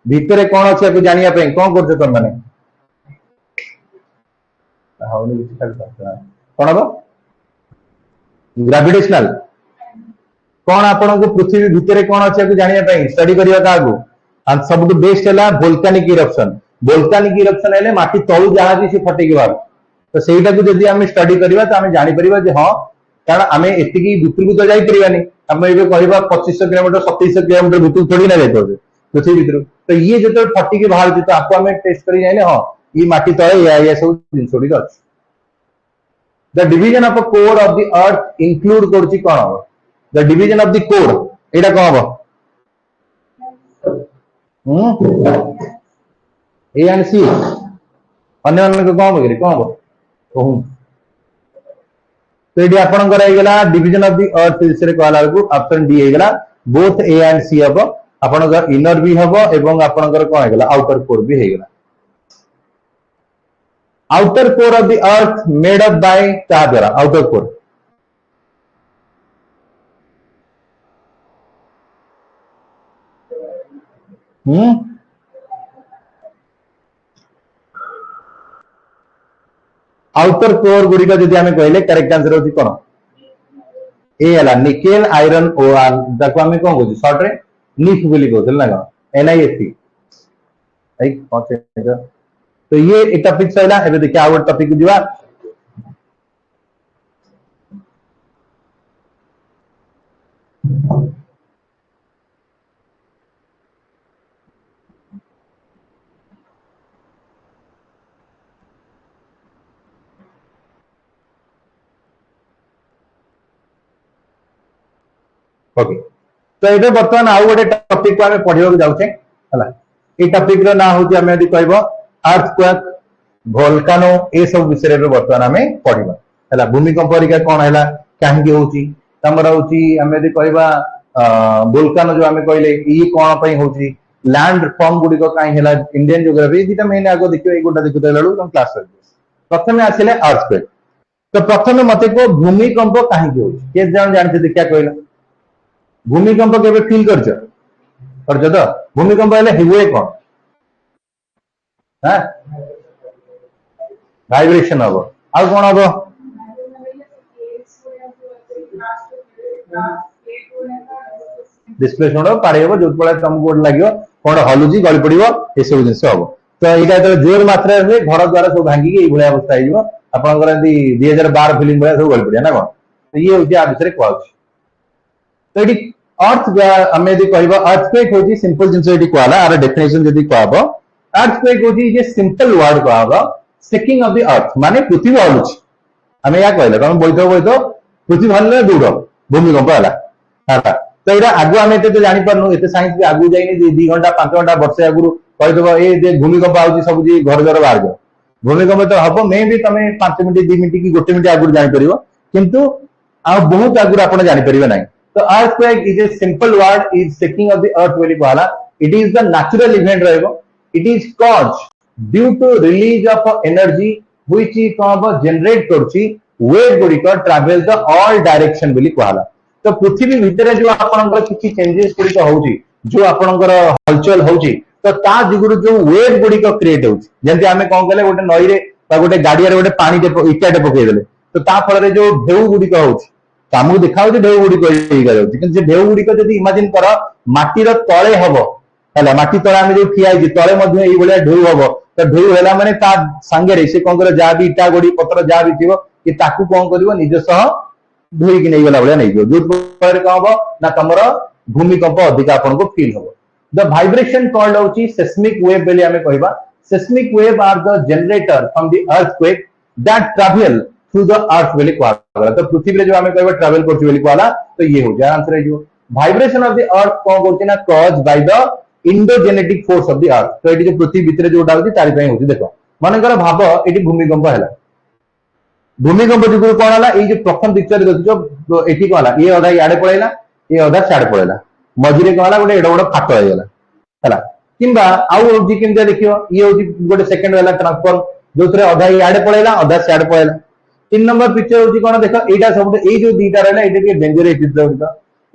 भितर कौन अच्छे आपको जानिया पे कौन करछो तुम माने कौन हम ग्रेविटेशनल कौन आपन को पृथ्वी भितर कौन अच्छे आपको जानिया स्टडी करवा क्या सब बेस्ट है वोल्कानिक इरप्शन है माटी तलू जहाँ सी फटेक बाहर तो सहीटा को जब आम स्टडी करवा तो आम जापर हाँ कारण आम एति भितर को तो जापरानी आम ये कह 2500 किलोमीटर 2700 किलोमीटर भितर थोड़ी ना जाते पृथ्वी भितर तो ये जो फटिक बाहर तो आपको आम टेस्ट कर जाने हाँ ये माटी तले या सब जिन अच्छे the division of a core of the earth include कर कौन हम the division of the core एटा कौन हम ए एंड सी अन्य कौन वगैरह कौन हम कहूँ तो ये आपंकर डिविजन ऑफ द अर्थ विषय कहला ऑप्शन डी होगा बोथ ए एंड सी हम आपंकर इनर भी हम एवं आपंकर कौन होगा आउटर कोर भी होगा outer core of the earth made up by क्या द्वारा आउटर कोर आउटर कोर गुड़िक जब आम कहले करेक्ट आंसर होची कौन ए हला निकेल आयरन ओआर ताको आम कौन कहू सर्ट रे निफ बोली कहते ना कौन NIFT तो ये एक टॉपिक सहिला एबे देखिए आउट टॉपिक जुआ ओके तो ये बर्तमान आउ गोटे टॉपिक को आम पढ़ा जाऊे है ये टॉपिक रो ना हूँ आम यदि कह अर्थक्वेक वोल्कानो ये सब विषय में बर्तमान आम पढ़ा है भूमिकंप हरिका कौन है कहीं होमर आम यदि कह वोल्कानो जो आम कहले ये कौन हो लैंड फॉर्म गुड़िक कहीं इंडियन ज्योग्राफी दुटा मेन आगे देखिए ये गोटा देखते तुम क्लास प्रथम आसिले अर्थक्वेक तो प्रथम मत को भूमिकंप कहीं किए जन जानते क्या कहला भूमिकंप के फील कर तो भूमिकंप हुए कौन वाइब्रेशन हम आ कौन हम डिस्प्लेसमेंट हम पारे हम जो तुमको गोटे लगे कौन हलुची गली पड़ो ये सब जिन हम तो यहाँ जो जोर मात्रा हुए घर द्वारा सब भांगिक ये अवस्था हो आपंकर 2012 फिल्म भाया सब गली पड़ा ना कौन तो ये हूँ विषय कहूँ तो ये अर्थ आम यदि कह अर्थक्वेक हूँ सिंपल जिन कहला आर डेफिनेशन जब कहब अर्थक्वेक हूँ सिंपल वर्ड कहब शेकिंग ऑफ द अर्थ माने पृथ्वी हलुची आम या कहले तुम बैठ पृथ्वी हल्ले दौड़ भूमिकंप है तो यहाँ आगु आम तो जानी पार्नु एत साइंस भी आगु जाइए 2 घंटा 5 घंटा वर्षे आगु कहीदेव ये भूमिकंप आउची सब घर द्वार बाहर जाओ भूमिकंप तो हम मे भी तुम 5 मिनट 2 मिनट कि 1 मिनट आगु जापर किंतु आ बहुत आगु आप जापर ना तो earthquake is a simple word is shaking of the earth बोली कहला it is the natural event रहेगा it is caused due to release of energy which is generate करची wave गुड़ी का travel the all direction बोली कहला तो पृथ्वी भीतर जो आपनकर किछि चेंजेस गुड़ी का होची जो आपनकर हलचल होची तो ता जुगुरु जो wave गुड़ी का क्रिएट होची जेंति आमे कोन कहले गोटे नई रे बा गोटे गाडिया रे गोटे पानी टे इटाटे पकई देले तो ता फल रे जो ढेउ गुड़ी का होची आमको देखा ढेउ गुड़िक ढेउ गुड़िक जब इमाजिन कर माटीर तले हम है माटी तले आम जो ठिया तले ये ढेउ हम तो ढेउ है माने सांगे से कौन कर जहाँ भी इटा गोड़ी पत्र जहाँ भी थी कि कौन कर निज सह धोईक नहीं गला भाया नहीं जो फल कौन हम ना तुम भूमिकंप अधिक आपको फील हम द वाइब्रेशन कॉल्ड होची सेस्मिक वेव बोली आमे कहबा seismic wave are the generator from the earthquake that travel through the earth बोली कहला तो पृथ्वी जो आमे कहबा ट्रैवल करछ बोली कहला तो ये हो जाय आंसर है जो वाइब्रेशन ऑफ द अर्थ कौन होची ना cause by the endogenetic force of the अर्थ तो एटी जो पृथ्वी भीतर जोटा होची तारि पई होची देखो मानकर भाव एटी भूमिकंप हैला भूमिकंप जो कौन हला ये जो प्रथम पिक्चर देखो एटी कहला ये अधा याडे पळैला ये अधा सियाडे पळैला मझिरे कहला गोटे एडा बड़ फाट होइगला हला किंबा आउ होची किंदा देखियो ये होची गोटे सेकंड वाला ट्रांसफॉर्म जोथरे अधा याडे पळैला अधा सियाडे पळैला 3 नंबर पिक्चर होची कोन देखो एटा सब ए जो दीटा रहला एटा के डेंजर एपिसोड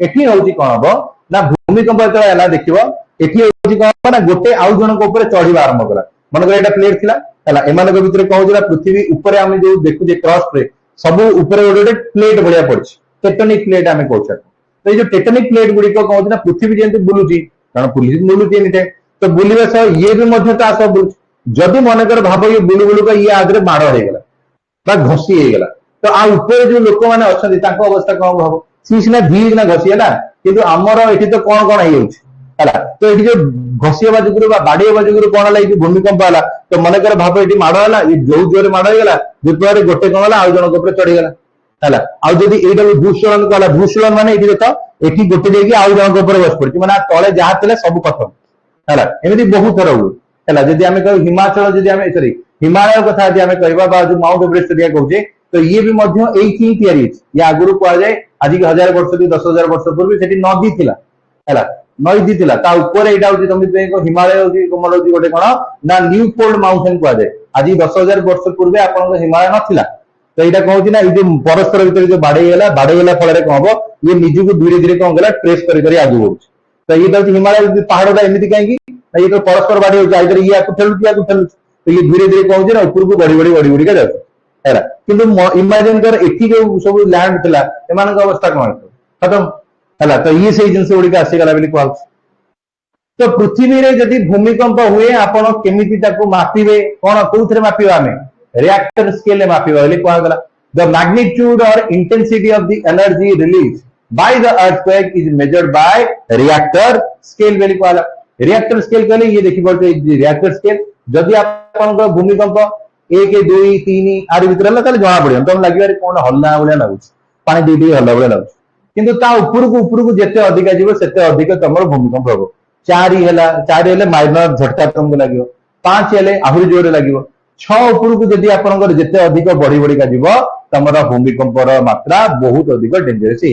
एठी होची कोन हबो ना भूमिकंप तो हला देखियो एठी होची कोन ना गोटे आउ जन को ऊपर चढ़ीबा आरंभ कला मन को एटा प्लेट थिला हला एमान को भीतर कहू जला पृथ्वी ऊपर हम जो देखु जे क्रॉस पे सब ऊपर गोटे प्लेट बढ़िया पड़छ टेक्टोनिक प्लेट हमें कहू तो ये जो टेक्टोनिक प्लेट गुड़ी को कहू ना पृथ्वी जेंति बुलुची कारण पुलिस बुलुची एनी टाइम तो बुलिबा सह ये भी मध्य ता सब बुलुची जदि मनकर भाव ये बुलु बुलु का ये आदरे माड़ हो गला बा घसी हो गला तो आ ऊपर जो लोक माने अछंती ताको अवस्था कोन भाव सी सिना धीर ना घसी हला किंतु हमर एठी तो कोन कोन हेइ होछि हला तो एठी जो घसी बाजू गुरु बा बाडी बाजू गुरु कोन लागि भूमिकंप हला तो मनकर भाव एठी माड़ हला ये जो जोरे माड़ हो गला दुपरे गोटे कोन हला आ जन को ऊपर चढ़ी गला हला आ जदि एटा भूस्खलन कहला भूस्खलन माने एठी देखो एठी गोटे देकी आ जन को ऊपर बस पड़छि माने तळे जहा तले सब पथर हला एमिति बहुत थर हुए है जदि आम कह हिमाचल जदि आम सॉरी हिमालय कथा यदि आम कह जो माउंट एवरेस्ट कहे तो ये भी ही तैयारी या आगुरी कहुए आज 1000 वर्ष कि 10,000 वर्ष पूर्व से नदी थिला है नदी थिला ता ऊपर एटा होची तुम हिमालय होची कमल होची गोटे कोन ना न्यू पोल्ड माउंटेन कहुए आज 10,000 वर्ष पूर्व आपन हिमालय नथिला तो यहाँ कौन ना ये परस्पर भर जो बाड़ेगला फल कौन हम ये निजक धीरे धीरे कौन गला ट्रेस कर आगे बढ़ तो ये तो हिमालय पहाड़ का एमती कहीं ये तो परस्पर बाड़ी होकर ये ठेलुची तो ये धीरे धीरे कौन ना ऊपर को बढ़ी बढ़ी बढ़ी बढ़ी जाए कि इमाजिन कर एठी जो सब लैंड था एम अवस्था कौन खत्म है तो ये से जिन गुड़िक आसीगला कह तो पृथ्वी रे जदि भूमिकंप हुए आपण केमिति ताको मापिबे कोन कोथरे मापिबे आमे रिएक्टर स्केल मापिबे बोली कहगला द मैग्नीट्यूड और intensity of the energy release by the earthquake is measured by Richter scale बोली कहला रिएक्टर स्केल कहले ये देखि पड़ते रिएक्टर स्केल जदि आपण भूमिकंप 1 2 3 आर भीतर हला ताले जणा पड़ियो तुम लागि रे कोन हल्ला बोले लागुछ पानी दी हल्ला बोले लागुछ किंतु ता ऊपर को जेते अधिक जीव सेते अधिक तमर भूमिकंप हो 4 हेला माइनर झटका तुमको लगे 5 हेले आहुरी जोर लगे 6 ऊपर को जदि आपनकर जेते अधिक बढ़ी बढ़ी का जीव तमर भूमिकंपर मात्रा बहुत अधिक डेंजरस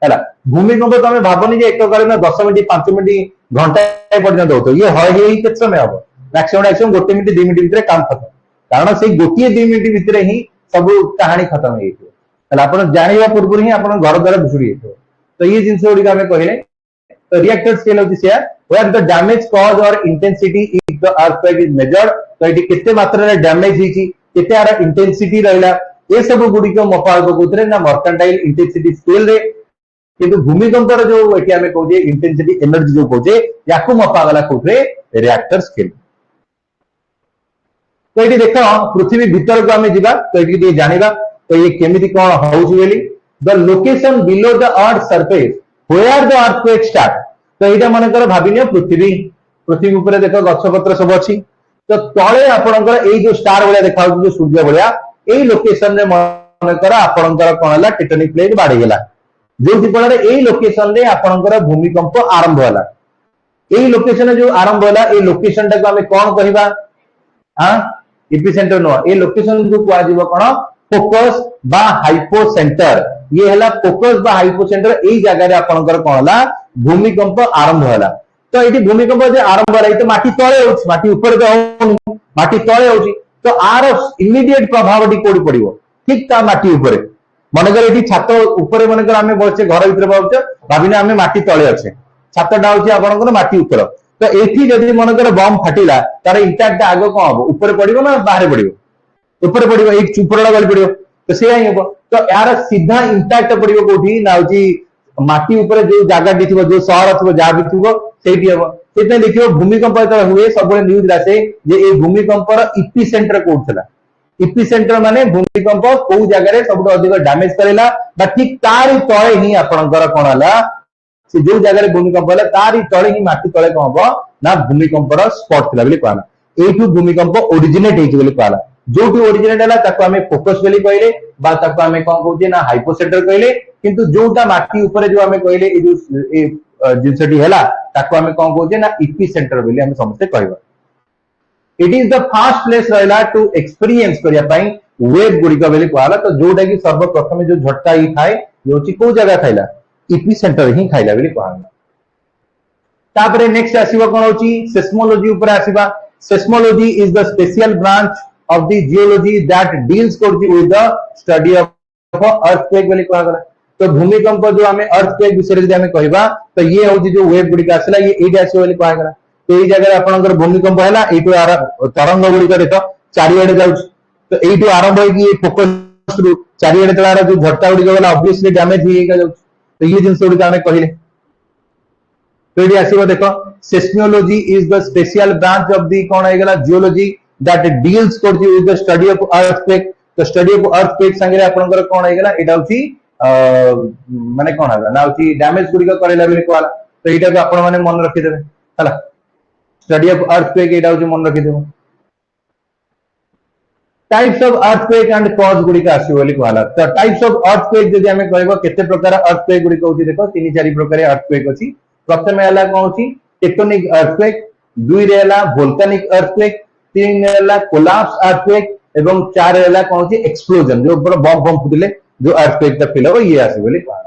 है भूमिकंप तुम भावनी जे एक करे ना 10 मिनिट 5 मिनिट घंटा पर्यंत होतो ये हय केत समय हम मैक्सिमम 1 मिनिट 2 मिनिट भीतर काम खत्म कारण से गोटे 2 मिनिट भीतर ही सब कहानी खत्म हो आप जाना पूर्व ही आप घर द्वारा भुशुड़ी तो ये जिन गुड़िक आम कहले तो रिएक्टर स्केल होची से where the damage cause or intensity if the earthquake is measured तो ये कितने मात्रा रे डैमेज हिची कितने आरा इंटेंसिटी रहला ये सब गुड़िक मपा कोथरे ना मर्केंटाइल इंटेंसिटी स्केल रे किंतु भूमिकंप जो एटी आमे कहजे इंटेंसिटी एनर्जी जो कहजे याकू मपा गला कोथरे रिएक्टर स्केल तो ये देख पृथ्वी भीतर को आमे जिबा तो ये जानिबा तो ये केमिति कोन होउची बोली the location below the earth surface where the earthquake start तो यहाँ मन कर भाविन पृथ्वी पृथ्वी ऊपर देख गछपत्र सब अच्छी तो तले आपणकर जो स्टार भाया देखा जो सूर्य भाया यही लोकेशन रे मन कर आपणकर कौन है टेक्टोनिक प्लेट बाड़ीगला जो फल यही लोकेशन रे आपणकर भूमिकंप आरंभ होला यही लोकेशन जो आरंभ होला ये लोकेशन टाको आमे कौन कहबा हां एपिसेंटर नो ये लोकेशन को कहा जीव कौन फोकस बा हाइपोसेंटर ये है फोकस बा हाइपोसेंटर यही जगह रे आपणकर कौन होला भूमिकंप आरंभ होला तो ये भूमिकंप जो आरंभ होला तो माटी तले होछि माटी ऊपर तो माटी तले होछि तो आर इमीडिएट प्रभाव कोडी पड़िबो ठीक ता माटी ऊपर मनकर ये छात ऊपर मनकर आमे बचे घर भीतर बचे भाबिना आमे माटी तले अच्छे छातटा होछि आपणकर माटी ऊपर तो एठी जदि मनकर बम फाटिला तार इंपैक्ट आगो कोन हो ऊपर पड़िबो ना बाहर पड़िबो ऊपर पड़िबो एक चुपरडा गली पड़िबो तो से ही हो तो यार सीधा इंपैक्ट पड़िबो कोठी ना होछि माटी ऊपर जो जगह थी जो सहर थी जहाँ भी थी से हम से देखिए भूमिकंप हुए सब न्यूज आसे जे ए भूमिकंपर इपी सेंटर कोड था इपी सेंटर माने भूमिकंप कौ जगह सब अधिक डैमेज करेला बा ठीक तारी तले ही आपणकर कौन है से जो जगह भूमिकंप है तारी तले ही माटी तले कौन हम ना भूमिकंपर स्पॉट थिला बोली कहला एठू भूमिकंप ओरिजिनेट हेछि बोली कहला जोठी ओरिजिनेट हला ताको आमे फोकस बोली कहले बा ताको आमे कोन कहउजे ना हाइपोसेंटर कहले किंतु जोटा माटी ऊपर जो आमे कहले ए जो जिंसटी हला ताको आमे कोन कहउजे ना इपी सेंटर बोली आमे समझते कहबा it is the fast place रहला टू एक्सपीरियंस करिया पई वेव गुड़िका बोली कहला तो जोटा कि सर्वप्रथम जो झटका ही थाए जोची को जगह थाइला इपी सेंटर ही खाइला बोली कहला तापरे नेक्स्ट आसीबा कोन होची सेस्मोलॉजी ऊपर आसीबा seismology is the special branch of the geology that deals with the study of earthquake बोली कहा गला तो भूमिकंप जो हमें earthquake विषय रे हमें कहबा तो ये होची जो वेव गुडी का आसला ये एडी आसी बोली कहा गला तो एई जगह आपनकर भूमिकंप हैला एटू तरंग गुडी का देखो चारियाडे जाउछ तो एटू आरंभ होई कि फोकस रु चारियाडे तळार जो झटका गुडी गला ऑब्वियसली डैमेज ही जाउछ तो ये जिंस गुडी का हमें कहले तो एडी आसीबो देखो seismology is the special branch of the कोन आइगला geology that deals with the study of earthquake the study of earthquake संगे आपनकर कोन आइगला एटा होची माने कोन हला ना होची डैमेज गुडी का करेला बेले कोला तो एटा को आपण माने मन रखि देबे हला स्टडी ऑफ earthquake एटा होची मन रखि देबो types of earthquake and cause गुडी का आसी बोली कोला तो टाइप्स ऑफ earthquake जदि हमें कहबो केते प्रकार earthquake गुडी को होची देखो 3-4 प्रकार earthquake अछि प्रथम हला कोन होची टेक्टोनिक earthquake दुई रे हला वोल्केनिक earthquake तीन है कोलाप्स अर्थक्वेक एवं चार है कौन होची एक्सप्लोजन जो ऊपर बम बम फुटिले जो अर्थक्वेक ता फील हो ये आसी बोली कहा।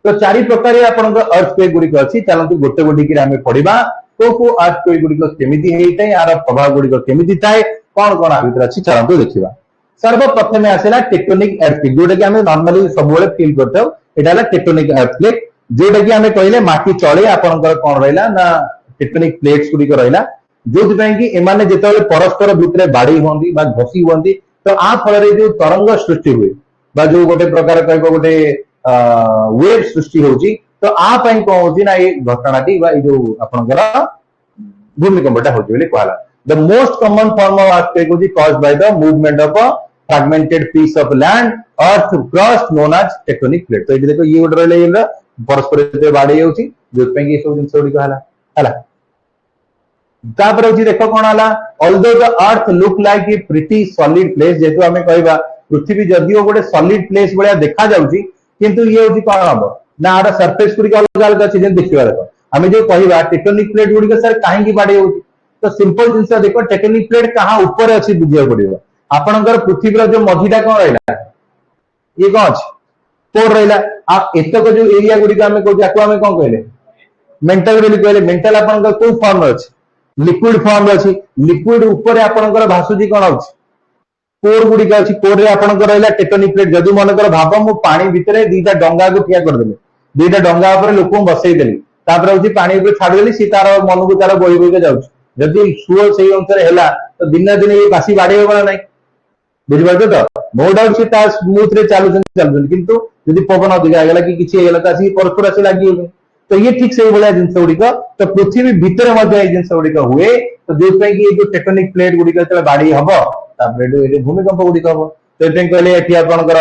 तो चारि प्रकार आपन अर्थक्वेक गुडी अछि चलंतु गोटे गोटी कि आमे पढिबा को अर्थक्वेक गुडी केमिति हेइतै यार प्रभाव गुडी केमिति थाए कोन कोन आ भीतर अछि चलंतु देखिबा। सर्वप्रथम आसला टेक्टोनिक अर्थक्वेक जोटा कि आमे नॉर्मली सब बेले फील करथौ एटाला टेक्टोनिक अर्थक्वेक जोटा कि आमे कहले माटी चळे आपनकर कोन रहला ना टेक्टोनिक प्लेट्स गुडी को रहला जो कि एमाने जेतेबेले परस्पर भितरे बाड़ी होंदी बा घसी होंदी तो आ फल जो तरंग सृष्टि हुए बा जो गोटे प्रकार कहबो गोटे वेव सृष्टि होची तो आ पई को होची ना ये घटनाटी बा जो आपनकर भूमिकंपटा होची बोली कहला। The most common form of earthquake होची caused by the movement of a fragmented piece of land earth crust known as tectonic plate. तो ये देखो ये गोटे रहले ये परस्पर भितरे बाड़ी होची जो पई ये सब जिंस गुडी कहला हला। तापर होची देखो कोन हला although the earth look like a pretty solid place जेतु हमें कहबा पृथ्वी जदियो गोटे सॉलिड प्लेस बळिया देखा जाउची किंतु ये होची कोन हबो ना आर सरफेस गुडी अलग अलग अछि जे देखिबा देखो हमें जो कहबा टेक्टोनिक प्लेट गुडी सर काहे की बाडी होची तो सिंपल जिंस देखो टेक्टोनिक प्लेट कहां ऊपर अछि बुझिया पड़िबो आपनकर पृथ्वी जो मझीटा कोन रहला ये कोन अछि कोड रहला आ एतक जो एरिया गुडी का हमें को जाको हमें कोन कहले मेंटल बोली कहले मेंटल आपनकर को फॉर्म अछि लिक्विड फॉर्म अछि लिक्विड ऊपर आपनकर भासुजी कोन अछि कोर गुडी का अछि कोर रे आपनकर रहला टेक्टोनिक प्लेट जदि मनकर भाबो मु पानी भितरे दीटा डंगा को ठिया कर देले दीटा डंगा ऊपर लोक बसई देली तापर होची पानी ऊपर छाड़ देली सी तार मन को तार बोई बोई के जाउछ जदि सुओ सेही अनुसार हैला तो दिन दिन ये बासी बाडी होबा नै बुझि पाछो तो नो डाउट से ता स्मूथ रे चालू किंतु जदि पवन अधिक आ गेला कि किछि हेला त आसी परस्पर से लागि हो तो ये ठीक से बोला जिनस गुड़िक तो पृथ्वी भितर मध्य जिनस गुड़िक हुए तो जो जो टेक्टोनिक प्लेट गुड़िक बाड़ी हम भूमिकंप गुड़िक हम तो ये कहले एठी आपनकर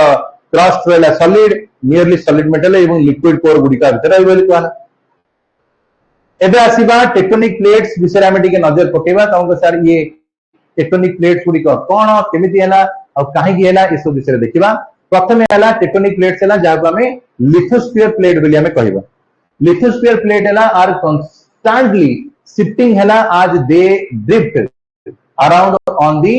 क्रस्ट रहला सॉलिड नियरली सॉलिड मेटल एवं लिक्विड कोर गुड़िक भितर रहबो बोली कहला। एबे आसीबा टेक्टोनिक प्लेट्स विषय में टिके नजर पकेबा तमको सर ये टेक्टोनिक प्लेट्स गुड़िक कोन केमिति हैला और काहे की हैला इस विषय देखिबा। प्रथम हैला टेक्टोनिक प्लेट्स हैला जाको हमें लिथोस्फीयर प्लेट बोली हमें कहबा। लिथोस्फीयर प्लेट हैला आर constantly shifting हैला as they drift around on the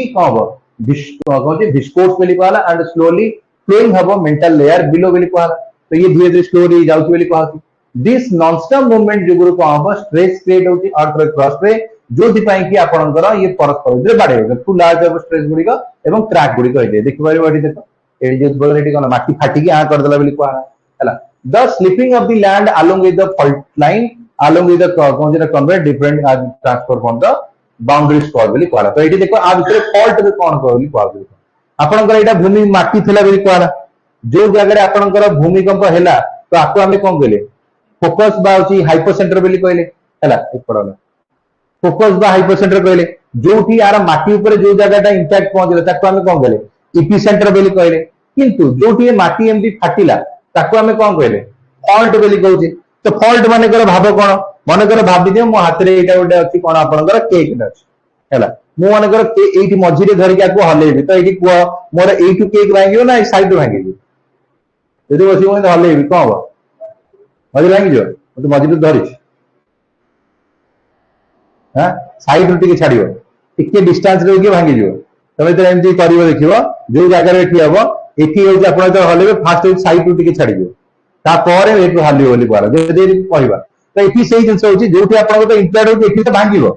viscose बोली कहला and slowly flowing हबो mental layer below बोली कहला तो ये धीरे धीरे स्लोली जाउची बोली कहला। दिस नॉन स्टॉप मूवमेंट जो गुरु कहबो स्ट्रेस क्रिएट होची अर्थ क्रॉस रे जो दिपाई कि आपनकर ये परस्पर जे बाडे हो टू लार्ज ऑफ स्ट्रेस गुडी का एवं क्रैक गुडी कहले देखि पारि बाडी देखो ए जे बोलनेटी कोन माटी फाटी के आ कर देला बोली कहला हैला। The slipping of the land along with the fault line, along with the convey different transfer from the boundary spot बोली कहला। तो एठी देखो आ भितर fault रे कोन कहली कहली आपनकर एटा भूमि माटी थिला बोली कहला जो जगह रे आपनकर भूमिकंप हैला तो आपको हमें कोन कहले फोकस बा होची हाइपोसेंटर बोली कहले हैला एक पड़ला फोकस बा हाइपोसेंटर कहले जोठी यार माटी ऊपर जो जगहटा इंपैक्ट पहुंचले ताको हमें कोन कहले एपिसेंटर बोली कहले किंतु जोठी माटी एमदी फाटिला ताको हमें कोन कहले फॉल्ट बोली कहउची। तो फॉल्ट माने कर भाबो कोन माने कर भाबी दियो मो हाथ रे एटा गोटे अछि कोन आपनकर केक अछि हैला मो माने कर एठी मझी रे धरि के आको हलेबी तो एठी को मोर एठु केक भांगियो ना साइड भांगियो यदि बसी मो हलेबी कोन हो मझी भांगियो तो मझी रे धरि हां साइड रे टिके छाडियो टिके डिस्टेंस रे के भांगी जिवो तमे तो एमती करिवो देखिवो जो जगह रे ठिया हो एठी हो जे आपण तो हलेबे फास्ट साइड रे टिके छाडियो तापर एठु हाली बोली कहला जदि कहबा तो एठी सेही जिंस होची जोठी आपण तो इंप्लाइड होची एठी तो भांगिबो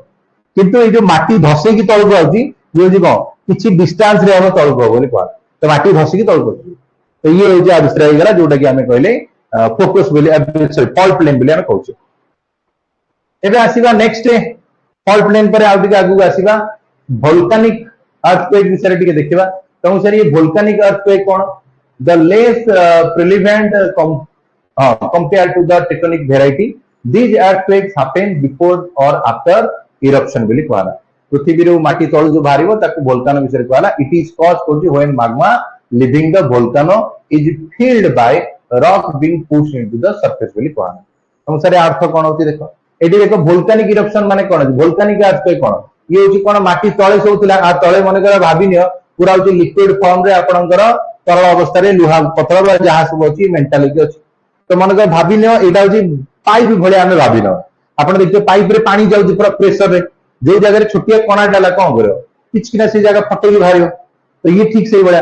किंतु ए जो माटी धसे की तळ को आउची जो जी को किछि डिस्टेंस रे हम तळ को बोली कहला तो माटी धसे की तळ को तो ये हो जे आविष्कार हे गेला जोटा कि हमें कहले फोकस बोली सॉरी फॉल्ट प्लेन बोली हम कहउछ। एबे आसीबा नेक्स्ट फॉल्ट प्लेन पर आउ टिके आगु आसीबा वोल्केनिक अर्थक्वेक विषय टिके देखिबा। तो सर ये volcanic earthquake cone the less prevalent compared to the tectonic variety these earthquakes happen before or after eruption बोली कहला। पृथ्वी रो माटी तळ जो बाहरिबो ताकू वोल्कानो विषय कहला। It is caused when magma leaving the volcano is filled by rock being pushed into the surface बोली कहला। हम सारे अर्थ कोन होती देखो एडी देखो वोल्केनिक इरप्शन माने कोन वोल्केनिक अर्थक्वेक कोन ये होची कोन माटी तळे सोउतिला आ तळे मने कर भाबिनियो पूरा होची लिक्विड फॉर्म रे आपनकर तरल अवस्था रे लुहा पत्थर बा जहां सब होची मेंटालिटी अछि तो मन कर भाबिनियो एटा होची पाइप भले हमें भाबिनो आपण देखियो पाइप रे पानी जाउची पूरा प्रेशर रे जे जगह रे छोटिया कणा डाला कोन करियो किना से जगह फटेगी बाहर तो ये ठीक से भाया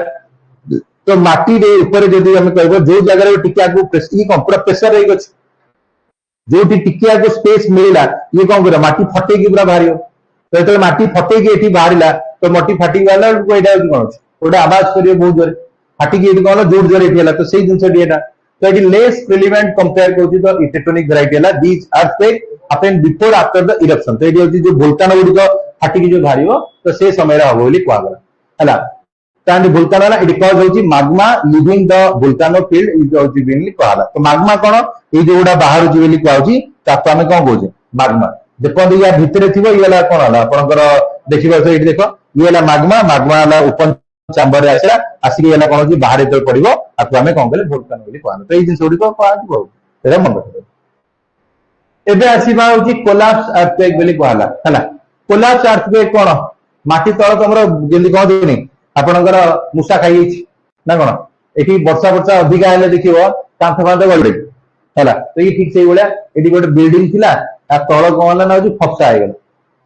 तो माटी रे ऊपर जदि हम कहबो जो जगह टिके आगु पूरा प्रेशर रही गछ जो टिके आगु स्पेस मिलला ये कौन करे माटी फटेगी पूरा बाहर तो जेतले माटी फटेगी एठी बाहरला तो माटी फाटी वाला एटा कोन ओटा आवाज करियो बहुत जोर फाटी एठी कोन जोर जोर एठी हला तो सेही जिंस एटा तो एटी लेस प्रिलिमेंट कंपेयर करछि तो टेक्टोनिक वेराइटी हला these earthquake happen before after the eruption तो एटी होछि जो वोल्केनो गुडी को फाटी जो बाहरियो तो से समय रे हबो बोली कहला हला तांड वोल्केनो हला इट कॉज होछि magma living the volcano field is होछि बिनली कहला तो magma कोन ए जो गुडा बाहर होछि बोली कहउछि ताको हमें कोन कहउछि magma देखो या भितरे थिबो ये हला कोन हला आपनकर देखिबो तो एटी देखो ये हला magma हला ओपन चैम्बर रे आसला आसी हला कोन होछि बाहर एतल पड़िबो आको हमें कोन कहले वोल्केनो बोली कहला तो ए जिंस गुडी को कहउछि एरा मन रखिबो एबे आसीबा होछि कोलैप्स अर्थक्वेक बोली कहला हला कोलैप्स अर्थक्वेक कोन माटी तळ तमरो जेंदी कहदिनी आपनकर मुसा खाई ना कोन एठी वर्षा वर्षा अधिका हेले देखिबो कांथ कांथ गळडे हला तो ये ठीक से बोला एठी गोटे बिल्डिंग थिला आ तळ कोन ना होछि फक्सा आइ गेला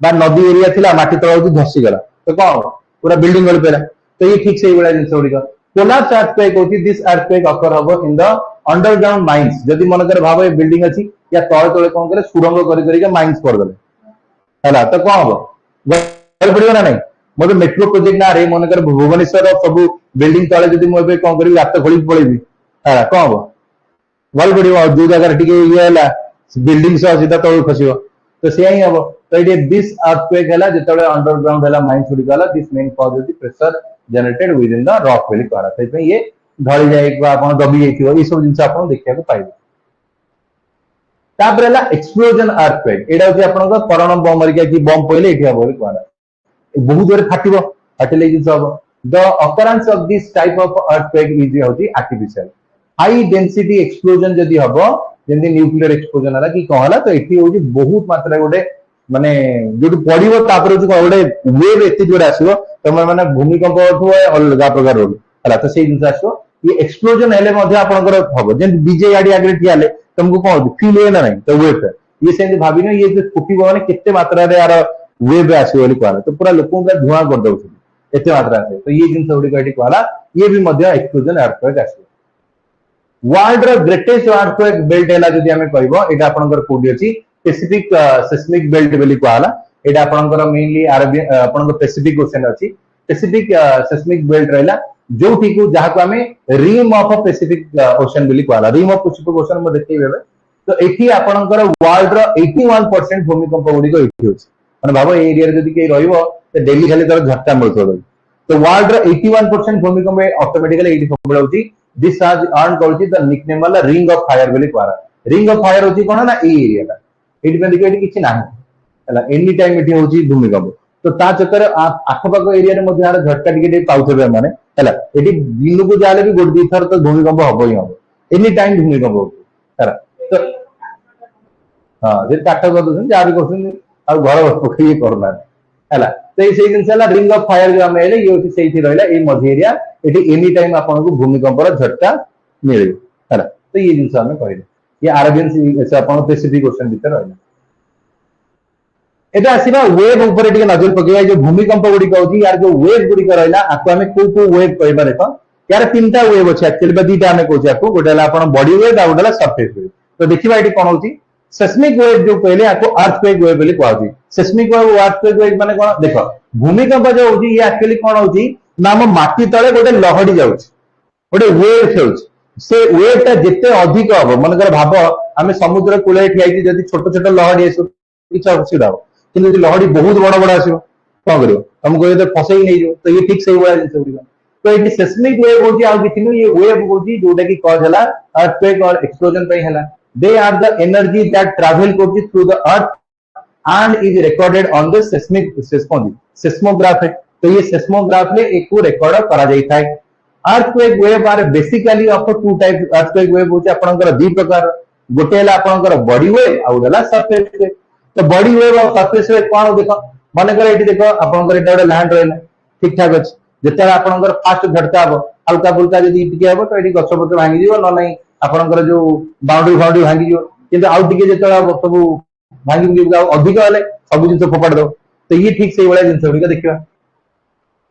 बा नदी एरिया थिला माटी तळ होछि धसी गेला तो कोन पूरा बिल्डिंग गळ पेला तो ये ठीक से बोला जिंस गुडी को कोलैप्स अर्थक्वेक होछि दिस अर्थक्वेक अकर हबो इन द अंडरग्राउंड माइंस जदि मनकर भाबो ए बिल्डिंग अछि या तळ तळे कोन करे सुरंग करि के माइंस कर देले हला तो कोन हबो गळ पडियो ना नहीं मोर मेट्रो प्रोजेक्ट ना रे मनकर भुवनेश्वर सब बिल्डिंग तळे जदि मो एबे कोन करी रात खोली पळेबी हला कोन हबो गळ पडियो जो जगह टिके ये हला बिल्डिंग से सीधा तळ खसियो तो से ही हबो तो इट दिस अर्थक्वेक हला जेतळे अंडरग्राउंड हला माइंस गुडी हला this main cause is the pressure generated within the द रॉक वेली कहला से पे ये ढଳି जाए आपन दबी जाइथिबो ई सब जिंस आपन देखिया को पाइबो तापर हला एक्सप्लोजन अर्थक्वेक एडा होछि आपन को परमाणु बम मरिका की बम पहिले एठी हबो कहला बहुत जोर फाटिबो फाटिले जिंस हबो the occurrence of this type of earthquake is होछि आर्टिफिशियल हाई डेंसिटी एक्सप्लोजन जदी हबो जेंदी न्यूक्लियर एक्सप्लोजन हला कि कहला तो एठी होछि बहुत मात्रा गोटे माने जोटी पडिबो तापर होछि गोटे वेव एते जोर आसीबो तमे माने भूमिकंप होथो अलगा प्रकार रोल हला तो सेही जिंस आसीबो ये एक्सप्लोजन हेले मध्ये आपनकर हबो जेन डीजे गाडी आगे ठियाले तुमको कोन होछि फील हे ना नहीं तो वेव ये सेंदी भाबिनो ये जो फुटिबो माने केते मात्रा रे यार वेव आसी बोली कहला तो पूरा लोकों का धुआं कर दउछि एते मात्रा से तो ये जिंस गुडी काटी कहला ये भी मध्ये एक्सप्लोजन अर्थक्वेक आसी वर्ल्ड रो ग्रेटेस्ट अर्थक्वेक बेल्ट हैला जदि हमें कहबो एटा आपनकर कोडी अछि पैसिफिक सिस्मिक बेल्ट बोली कहला एटा आपनकर मेनली अरबियन आपनकर पैसिफिक ओशन अछि पैसिफिक सिस्मिक बेल्ट रहला जो ठीकु जहा को हमें रिम ऑफ पैसिफिक ओशन बोली कहला रिम ऑफ पैसिफिक ओशन में देखिबे तो एठी आपनकर वर्ल्ड रो 81% भूमिकंप गुडी को एठी होछि माने भाबो ए एरिया रे जदि के रहइबो तो डेली खाली तर झटका मिलतो तो वर्ल्ड रो 81% भूमिकंप ऑटोमेटिकली एठी सबले होछि दिस हैज अर्न करछि द निकनेम वाला रिंग ऑफ फायर बोली कहला रिंग ऑफ फायर होछि कोन ना ए एरिया ला एठी पे देखि एठी किछि नाही हला एनी टाइम एठी होछि भूमिकंप तो ता चक्कर आखपाख एरिया रे मध्ये यार झटका टिके पाउथबे माने हला एठी दिनु को जाले भी गोड दी थर तो भूमिकंप हबो ही हबो एनी टाइम भूमिकंप होछि हला तो हां जे काटा कर दउछन जा भी करछन आ घर पोखरी करना हला तो ए सेही जिंस हला रिंग ऑफ फायर जो हम हेले ये होछि सेही थी रहला ए मध्य एरिया एठी एनी टाइम आपन को भूमिकंप रो झटका मिले हला तो ये जिंस हम कहले ये अरेबियन सी से आपन पैसिफिक ओशन भीतर रहला एटा आसीबा वेव ऊपर एटी नजर पकेबा जो भूमिकंप गुडी कहउछि यार जो वेव गुडी रहला आको हमें को वेव कहबा देखो यार तीनटा वेव अछि एक्चुअली बा दीटा हमें कहउछि आको गोटेला आपन बॉडी वेव आ गोटेला सरफेस वेव तो देखिबा एटी कोन होछि सेस्मिक वेव जो पहले आपको अर्थक्वेक वेव बोली कहउछि सेस्मिक वेव अर्थक्वेक वेव माने कोन देखो भूमिकंप जो होछि ये एक्चुअली कोन होछि ना हम माटी तळे गोटे लहडी जाउछि गोटे वेव खेउछि से वेव ता जेते अधिक हबो मनकर भाबो हमें समुद्र कूले ठियाई जदी छोट छोट लहडी आसु किछ असुविधा हो किंतु जे लहडी बहुत बड़ बड़ आसीबो कोन करियो हमको ये फसई नै जो तो ये ठीक सही बोला जिंस गुडी तो ये सेस्मिक वेव होछि आ किनु ये वेव होछि जोटा की कॉज हला अर्थक्वेक और एक्सप्लोजन पे हला they are the energy that travel through the earth and is recorded on the seismograph तो ये seismograph ले एक को रिकॉर्ड करा जाई थाए earthquake wave are basically of two types earthquake wave होचे आपनकर दी प्रकार गोटेला आपनकर बॉडी वेव आ उडला सरफेस वेव तो बॉडी वेव और सरफेस वेव कोन देखो माने कर एठी देखो आपनकर एटा लैंड रहला ठीक ठाक अछि जेतरा आपनकर फास्ट झटका हो हल्का फुल्का जदी टिके हो तो एठी गछपत्र भांगी दियो न नाही आपनकर जो बाउंड्री भांगी जो किंतु आउ टिके जेतरा सब भांगी अधिक हेले सब जिंस फोपाड़ दो तो ये ठीक से वाला जिंस गुडी देखिबा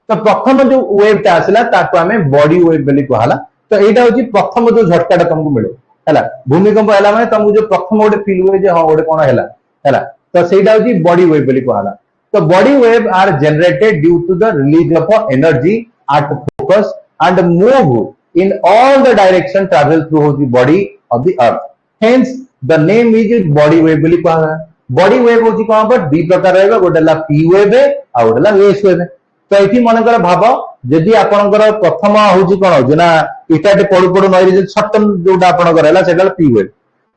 तो प्रथम जो वेव टा आसला ताको हमें बॉडी वेव बोली कहला। तो एटा होची प्रथम जो झटकाटा तुमको मिले हैला भूमिकंप हैला माने तुमको जो प्रथम गोटे फील हुए जे हां गोटे कोन हैला तो सेटा होची बॉडी वेव बोली कहला। तो body wave are generated due to the release of energy at focus and move in all the direction travel through the body of the earth, hence the name is body wave बोली कहला। Body wave होची कोन पर दी प्रकार रहेगा, गोटे ला P wave है आ गोटे ला S wave है। तो ये मनकर भाव जदि आपणकर प्रथम हूँ कौन जे ना इटाटे पड़ू पड़ू नई सटन जोटा आपंकर पी वेव,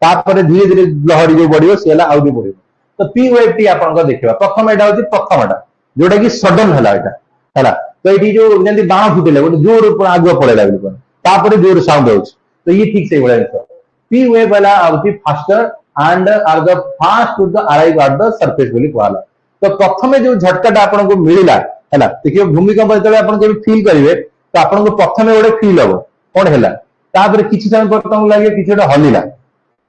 तापर धीरे धीरे लहरी जो बढ़ो सी आउ बढ़। तो पी वेव टी आप देखा प्रथम यहाँ हूँ प्रथमटा जोटा कि सडन है। तो ये जो जमी बाण फुटेले गोटे जोर आगुआ पड़ेगा जोर साउंड हो, तो ये ठीक से जिन पी वेव है faster and are the fast to the arrive at the surface बोली कहला। तो प्रथम जो झटकाटा आपको मिलला है देखिए भूमिकंप जो फील करेंगे तो आपको प्रथम गोटे फील हम कौन है किसी समय पर तुमको लगे किसी गोटे हल्ला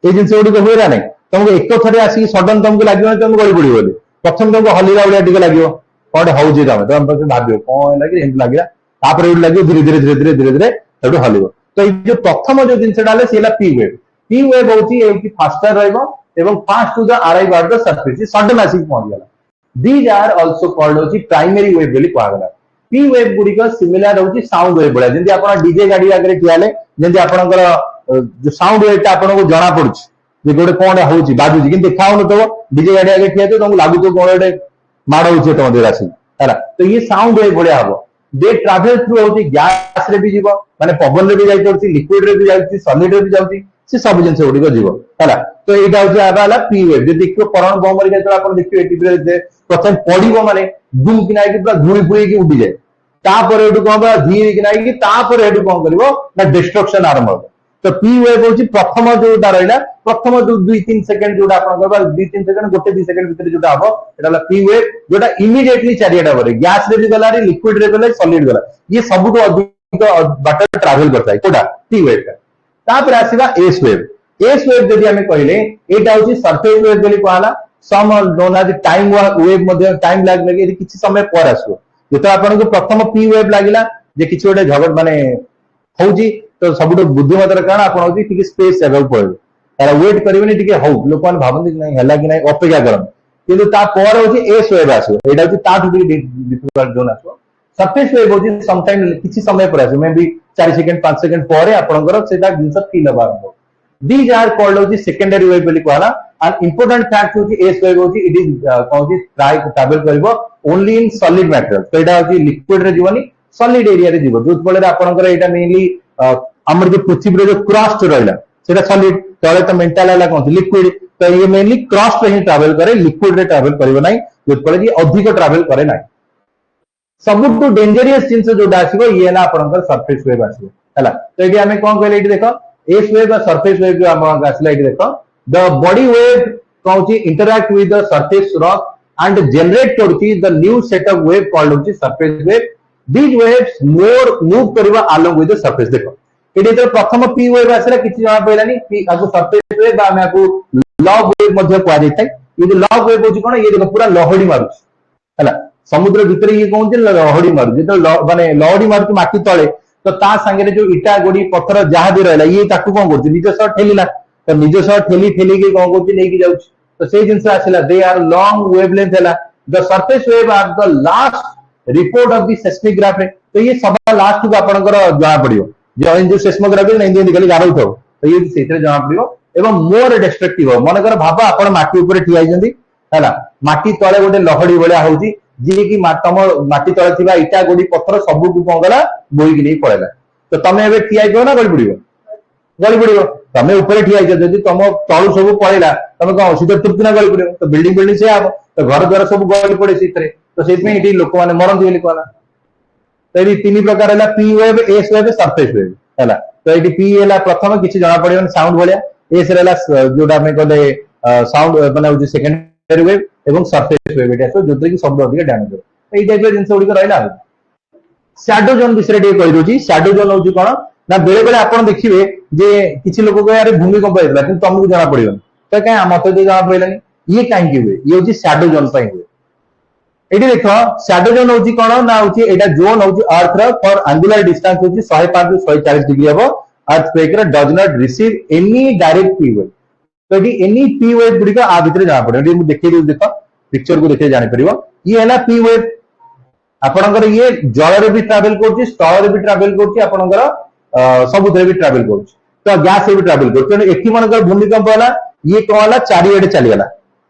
ये जिन गुड़िक हुए ना नहीं तुमको एक थे आसिक सडन तुमको लगे तुम गड़ी पड़ो बोली प्रथम तुमको हल्ला भाया टे लगे कौन हूँ तुम भाव कौन लगे लगे लगे धीरे धीरे धीरे धीरे धीरे धीरे हल। तो ये जो प्रथम जो जिनसा सी पी वेव। पी वेव हूँ faster fast to the arrive at the surface sudden आसिक पहुंचगला। These are also called होची प्राइमरी वेव बोली कहगला। पी वेव गुड़िक सिमिलर होची साउंड वेव भलिया जेंति आपण डीजे गाड़ी आगे ठियाले जेंति आपणकर जो साउंड वेव ता आपनको जाना पड़ुची जे गोटे कोन होची बाजुची किंतु देखा होन तो डीजे गाड़ी आगे ठिया तो तुमको लागु तो कोन गोटे माड़ होची तुम देर आसी हैला। तो ये साउंड वेव भलिया हबो। दे ट्रैवल थ्रू होची गैस रे भी जीवो माने पवन रे भी जाई पड़ुची लिक्विड रे भी जाउची सॉलिड रे भी जाउची से सब जिनस गुड़िक जीवो हैला। तो एटा होची आबाला पी वेव जे देखियो परमाणु बम रे जेतो आपण देखियो टीवी रे प्रथम पड़ो माने दुम किना पूरा धूली फुड़ी उड़ी जाए तापर एटू कौन धीरे किना तापर एटू कौन करिवो ना डिस्ट्रक्शन आरंभ हो। तो पी वेव होची प्रथम जोटा रहिला प्रथम जो 2-3 सेकंड जोटा आपन करबा 2-3 सेकंड गोटे 2 सेकंड भीतर जोटा हबो एटा पी वेव जोटा इमीडिएटली चारियाटा करे गैस रे भी गला रे लिक्विड रे गला सॉलिड गला ये सबुठो अधिक बाट ट्रैवल करता है कोटा पी वेव का। तापर आसीबा एस वेव। एस वेव जदि हमें कहले एटा होची सरफेस वेव बोली कहला। Some known as time wave मध्य टाइम लैग लगे किसी समय पर आसो जो आपको प्रथम पी वेव लगिला जे किसी गोटे झगड़ माने होउची तो सबुठ बुद्धिमतार कारण आप स्पेस जगह पड़े तार वेट करेंगे टी हौ लोक मैंने भावती नहीं है कि नहीं अपेक्षा करते किंतु तापर हूँ एस वेव आसो यहाँ हूँ डिफिकल्ट जोन आसो। सरफेस वेव हूँ समटाइम किसी समय पर आसो मे बी 4 सेकंड 5 सेकंड पर आपंकर जिन फील हवा आरंभ। These are called होची सेकेंडरी वेव बोली कहला। एंड इंपोर्टेंट फैक्ट होची एस वेव होची इट इज कौन ट्रैवल करिवो ओनली इन सॉलिड मटेरियल। तो एटा होची लिक्विड रे जीवनी सॉलिड एरिया रे जीवो जो फल आपनकर एटा मेनली हमर जो पृथ्वी रे जो क्रस्ट रहला सेटा सॉलिड तळे तो मेंटल हला कौन लिक्विड। तो ये मेनली क्रस्ट रे ही ट्रैवल करे लिक्विड रे ट्रैवल करिवो नाही जो फल ये अधिक ट्रैवल करे नाही। सबुठु डेंजरियस जिंस जोटा आसीबो ये ना आपनकर सरफेस वेव आसीबो हैला। तो एटी हमें कोन कहले एटी देखो एस वेव सरफेस वेव जो हम आसला ये देखो द बॉडी वेव कौन interact with the surface rock and generate करती the new set of wave called होची surface wave. These waves more move करबा अलोंग विद द सरफेस। देखो एटी तो प्रथम पी वेव आसला किछि जणा पइलानी पी आगु सरफेस वेव बा मैं आगु लॉग वेव मध्य कोआ जाय थाय। ये जो लॉग वेव होची कोन ये देखो पूरा लहड़ी मारुची हैला समुद्र भीतर ये कौन लहड़ी मारुची तो माने लहड़ी मारुची माटी तळे तो ता संगे जो इटा गोड़ी पत्थर जहां भी रहला ये ताकू कौन कर निज सह ठेलिला तो निज सह ठेली ठेली के कौन कर लेके जाउछ। तो से जिंस आसिला दे आर लॉन्ग वेवलेंथ हैला। The surface wave are the last report of the seismograph. तो ये सब लास्ट को आपनकर जाना पड़ियो जो सेस्मोग्राफी नहीं खाली गारौ थो तो ये सेतरे जाना पड़ियो एवं मोर डिस्ट्रक्टिव हो। मनकर भाबा आपण माटी ऊपर ठिया आइजंदी हैला माटी तळे गोटे लहड़ी भलिया होउची जी कि तम माटी तले थिबा इटा गोड़ी पत्थर सब को कौन गला बोईकी नहीं पड़ेगा। तो तुम एवं ठिया ना गली पड़ो तुम ऊपर ठिया जब तुम तलू सब पड़ेगा तुम कौन सीधे तुर्किना गली पड़ो तो बिल्डिंग बिल्डिंग से हम तो घर द्वार सब गली पड़े तो से लोक मैंने मरती बोली कहला। तो ये 3 प्रकार है P wave S wave surface wave है। तो ये पी है प्रथम किसी जना पड़े साउंड भाया एस जोटा कहले साउंड मैंने सेकेंडरी वेव एवं सरफेस वेव ये आसो जो सब अधिक डैमेज हो यही टाइप जिन गुड़िक रहा। शैडो जोन विषय कही दूसरी शैडो जोन हूँ कौन ना बेले बेले आप देखिए जे किसी लोक यार भूमिकंप होता है तुमको जना पड़ोनी तो क्या मत जना पड़ानी ये कहीं हुए ये हूँ शैडो जोन हुए। एटी देख सैडो जोन होची कोन ना होची एटा जोन होची अर्थ रो फॉर एंगुलर डिस्टेंस होची 105 टू 140 डिग्री हबो अर्थक्वेक रो does not receive any direct P wave तो एटी एनी पी वेव गुडी का आ भितर जाना पड़े एटी मु देखै दउ देखो पिक्चर को देखे जानि परिबो ये हैला पी वेव आपनकर ये जल रे भी ट्रैवल करची स्थल रे भी ट्रैवल करची आपनकर समुद्र भी ट्रैवल करची तो गैस से भी ट्रैवल करची तो एठी मनकर भूमिकंप होला ये कहला चारिएडे चली गला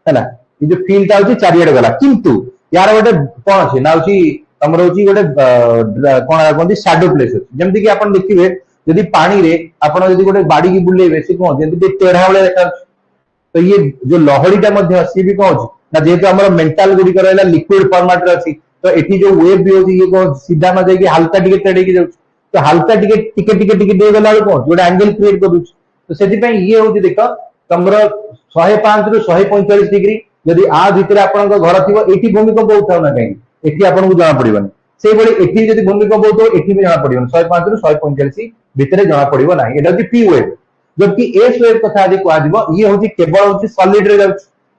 हैला ये जो फील्ड होची चारिएडे गला किंतु यार गोटे कौन अच्छे ना तमर हूँ गोटे कौन कहते शैडो प्लेस अच्छे जमती कि आप देखिए जदि पानी रे आपण जदि गोटे बाड़ी की बुलेबे सी कौन जमी टेढ़ा भाई देखा तो ये जो लहरीटा सी भी कौन ना जेहेतु आम मेंटाल गुड़िक रहा लिक्विड फॉर्मेट रे अच्छी तो ये जो वेव भी होती ये कौन सीधा न जाए हल्का टिके टेढ़े जाऊँ तो हल्का टिके टिके टिके टिके दे गला कौन गोटे एंगल क्रिएट कर तो से ये हूँ देख तुम 105 रु 145 डिग्री जदि आ भितर आपन घर थी ये भूमिकंप होता ना कहीं एटी आपको जना पड़ोनी से एटी जब भूमिकंप होता एटी भी जना पड़ोनी 105 रु 145 भितर जना पड़ो ना यहाँ हूँ पी वेव जबकि एस वेव कथा यदि कह ये हूँ केवल हूँ सॉलिड रे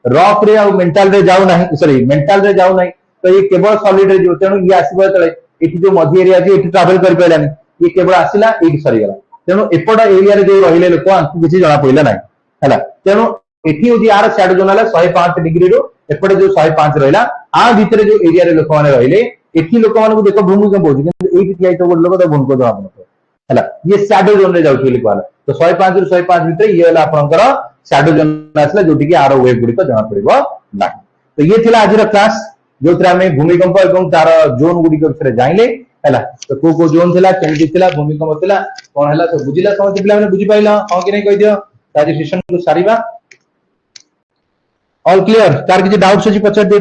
रॉक रे और मेंटल रे जाऊ ना सॉरी मेंटल रे जाऊ ना तो ये केवल सॉलिड रे जो तेणु ये आसो ये जो मझी एरिया अच्छी ये ट्रावेल कर पारानी ये केवल आसला ये सरीगला तेणु एपट एरिया जो रही लोक किसी जना पड़ा ना है तेणु एठी हूँ यार सैड जोन है 105 डिग्री रू एपटे जो 105 रहा आ भितर जो एरिया रे लोक मैंने रहिले एठी लोक मानक देख भूमिकंप होची किंतु एठी ठिया तो गोटे लोक तो भूमिकंप जना पड़े है ये सैडो जोन रे जाउछि कहला तो 105 रु 105 भितर ये होला आपनकर सैडो जोन आसला जोटी कि आरो वेव गुडी को जना पड़िबो ना तो ये थिला आज रो क्लास जोतरा में भूमिकंप एवं तार जोन गुडी को बिषय जाइले हैला तो को जोन थिला केमिति थिला भूमिकंप थिला कोन हैला तो बुझिला समझ पिला माने बुझि पाइला हां कि नै कहि दियो आज सेशन को सारीबा ऑल क्लियर तार किसी डाउट्स अच्छी पचार दे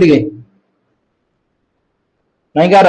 नहीं कार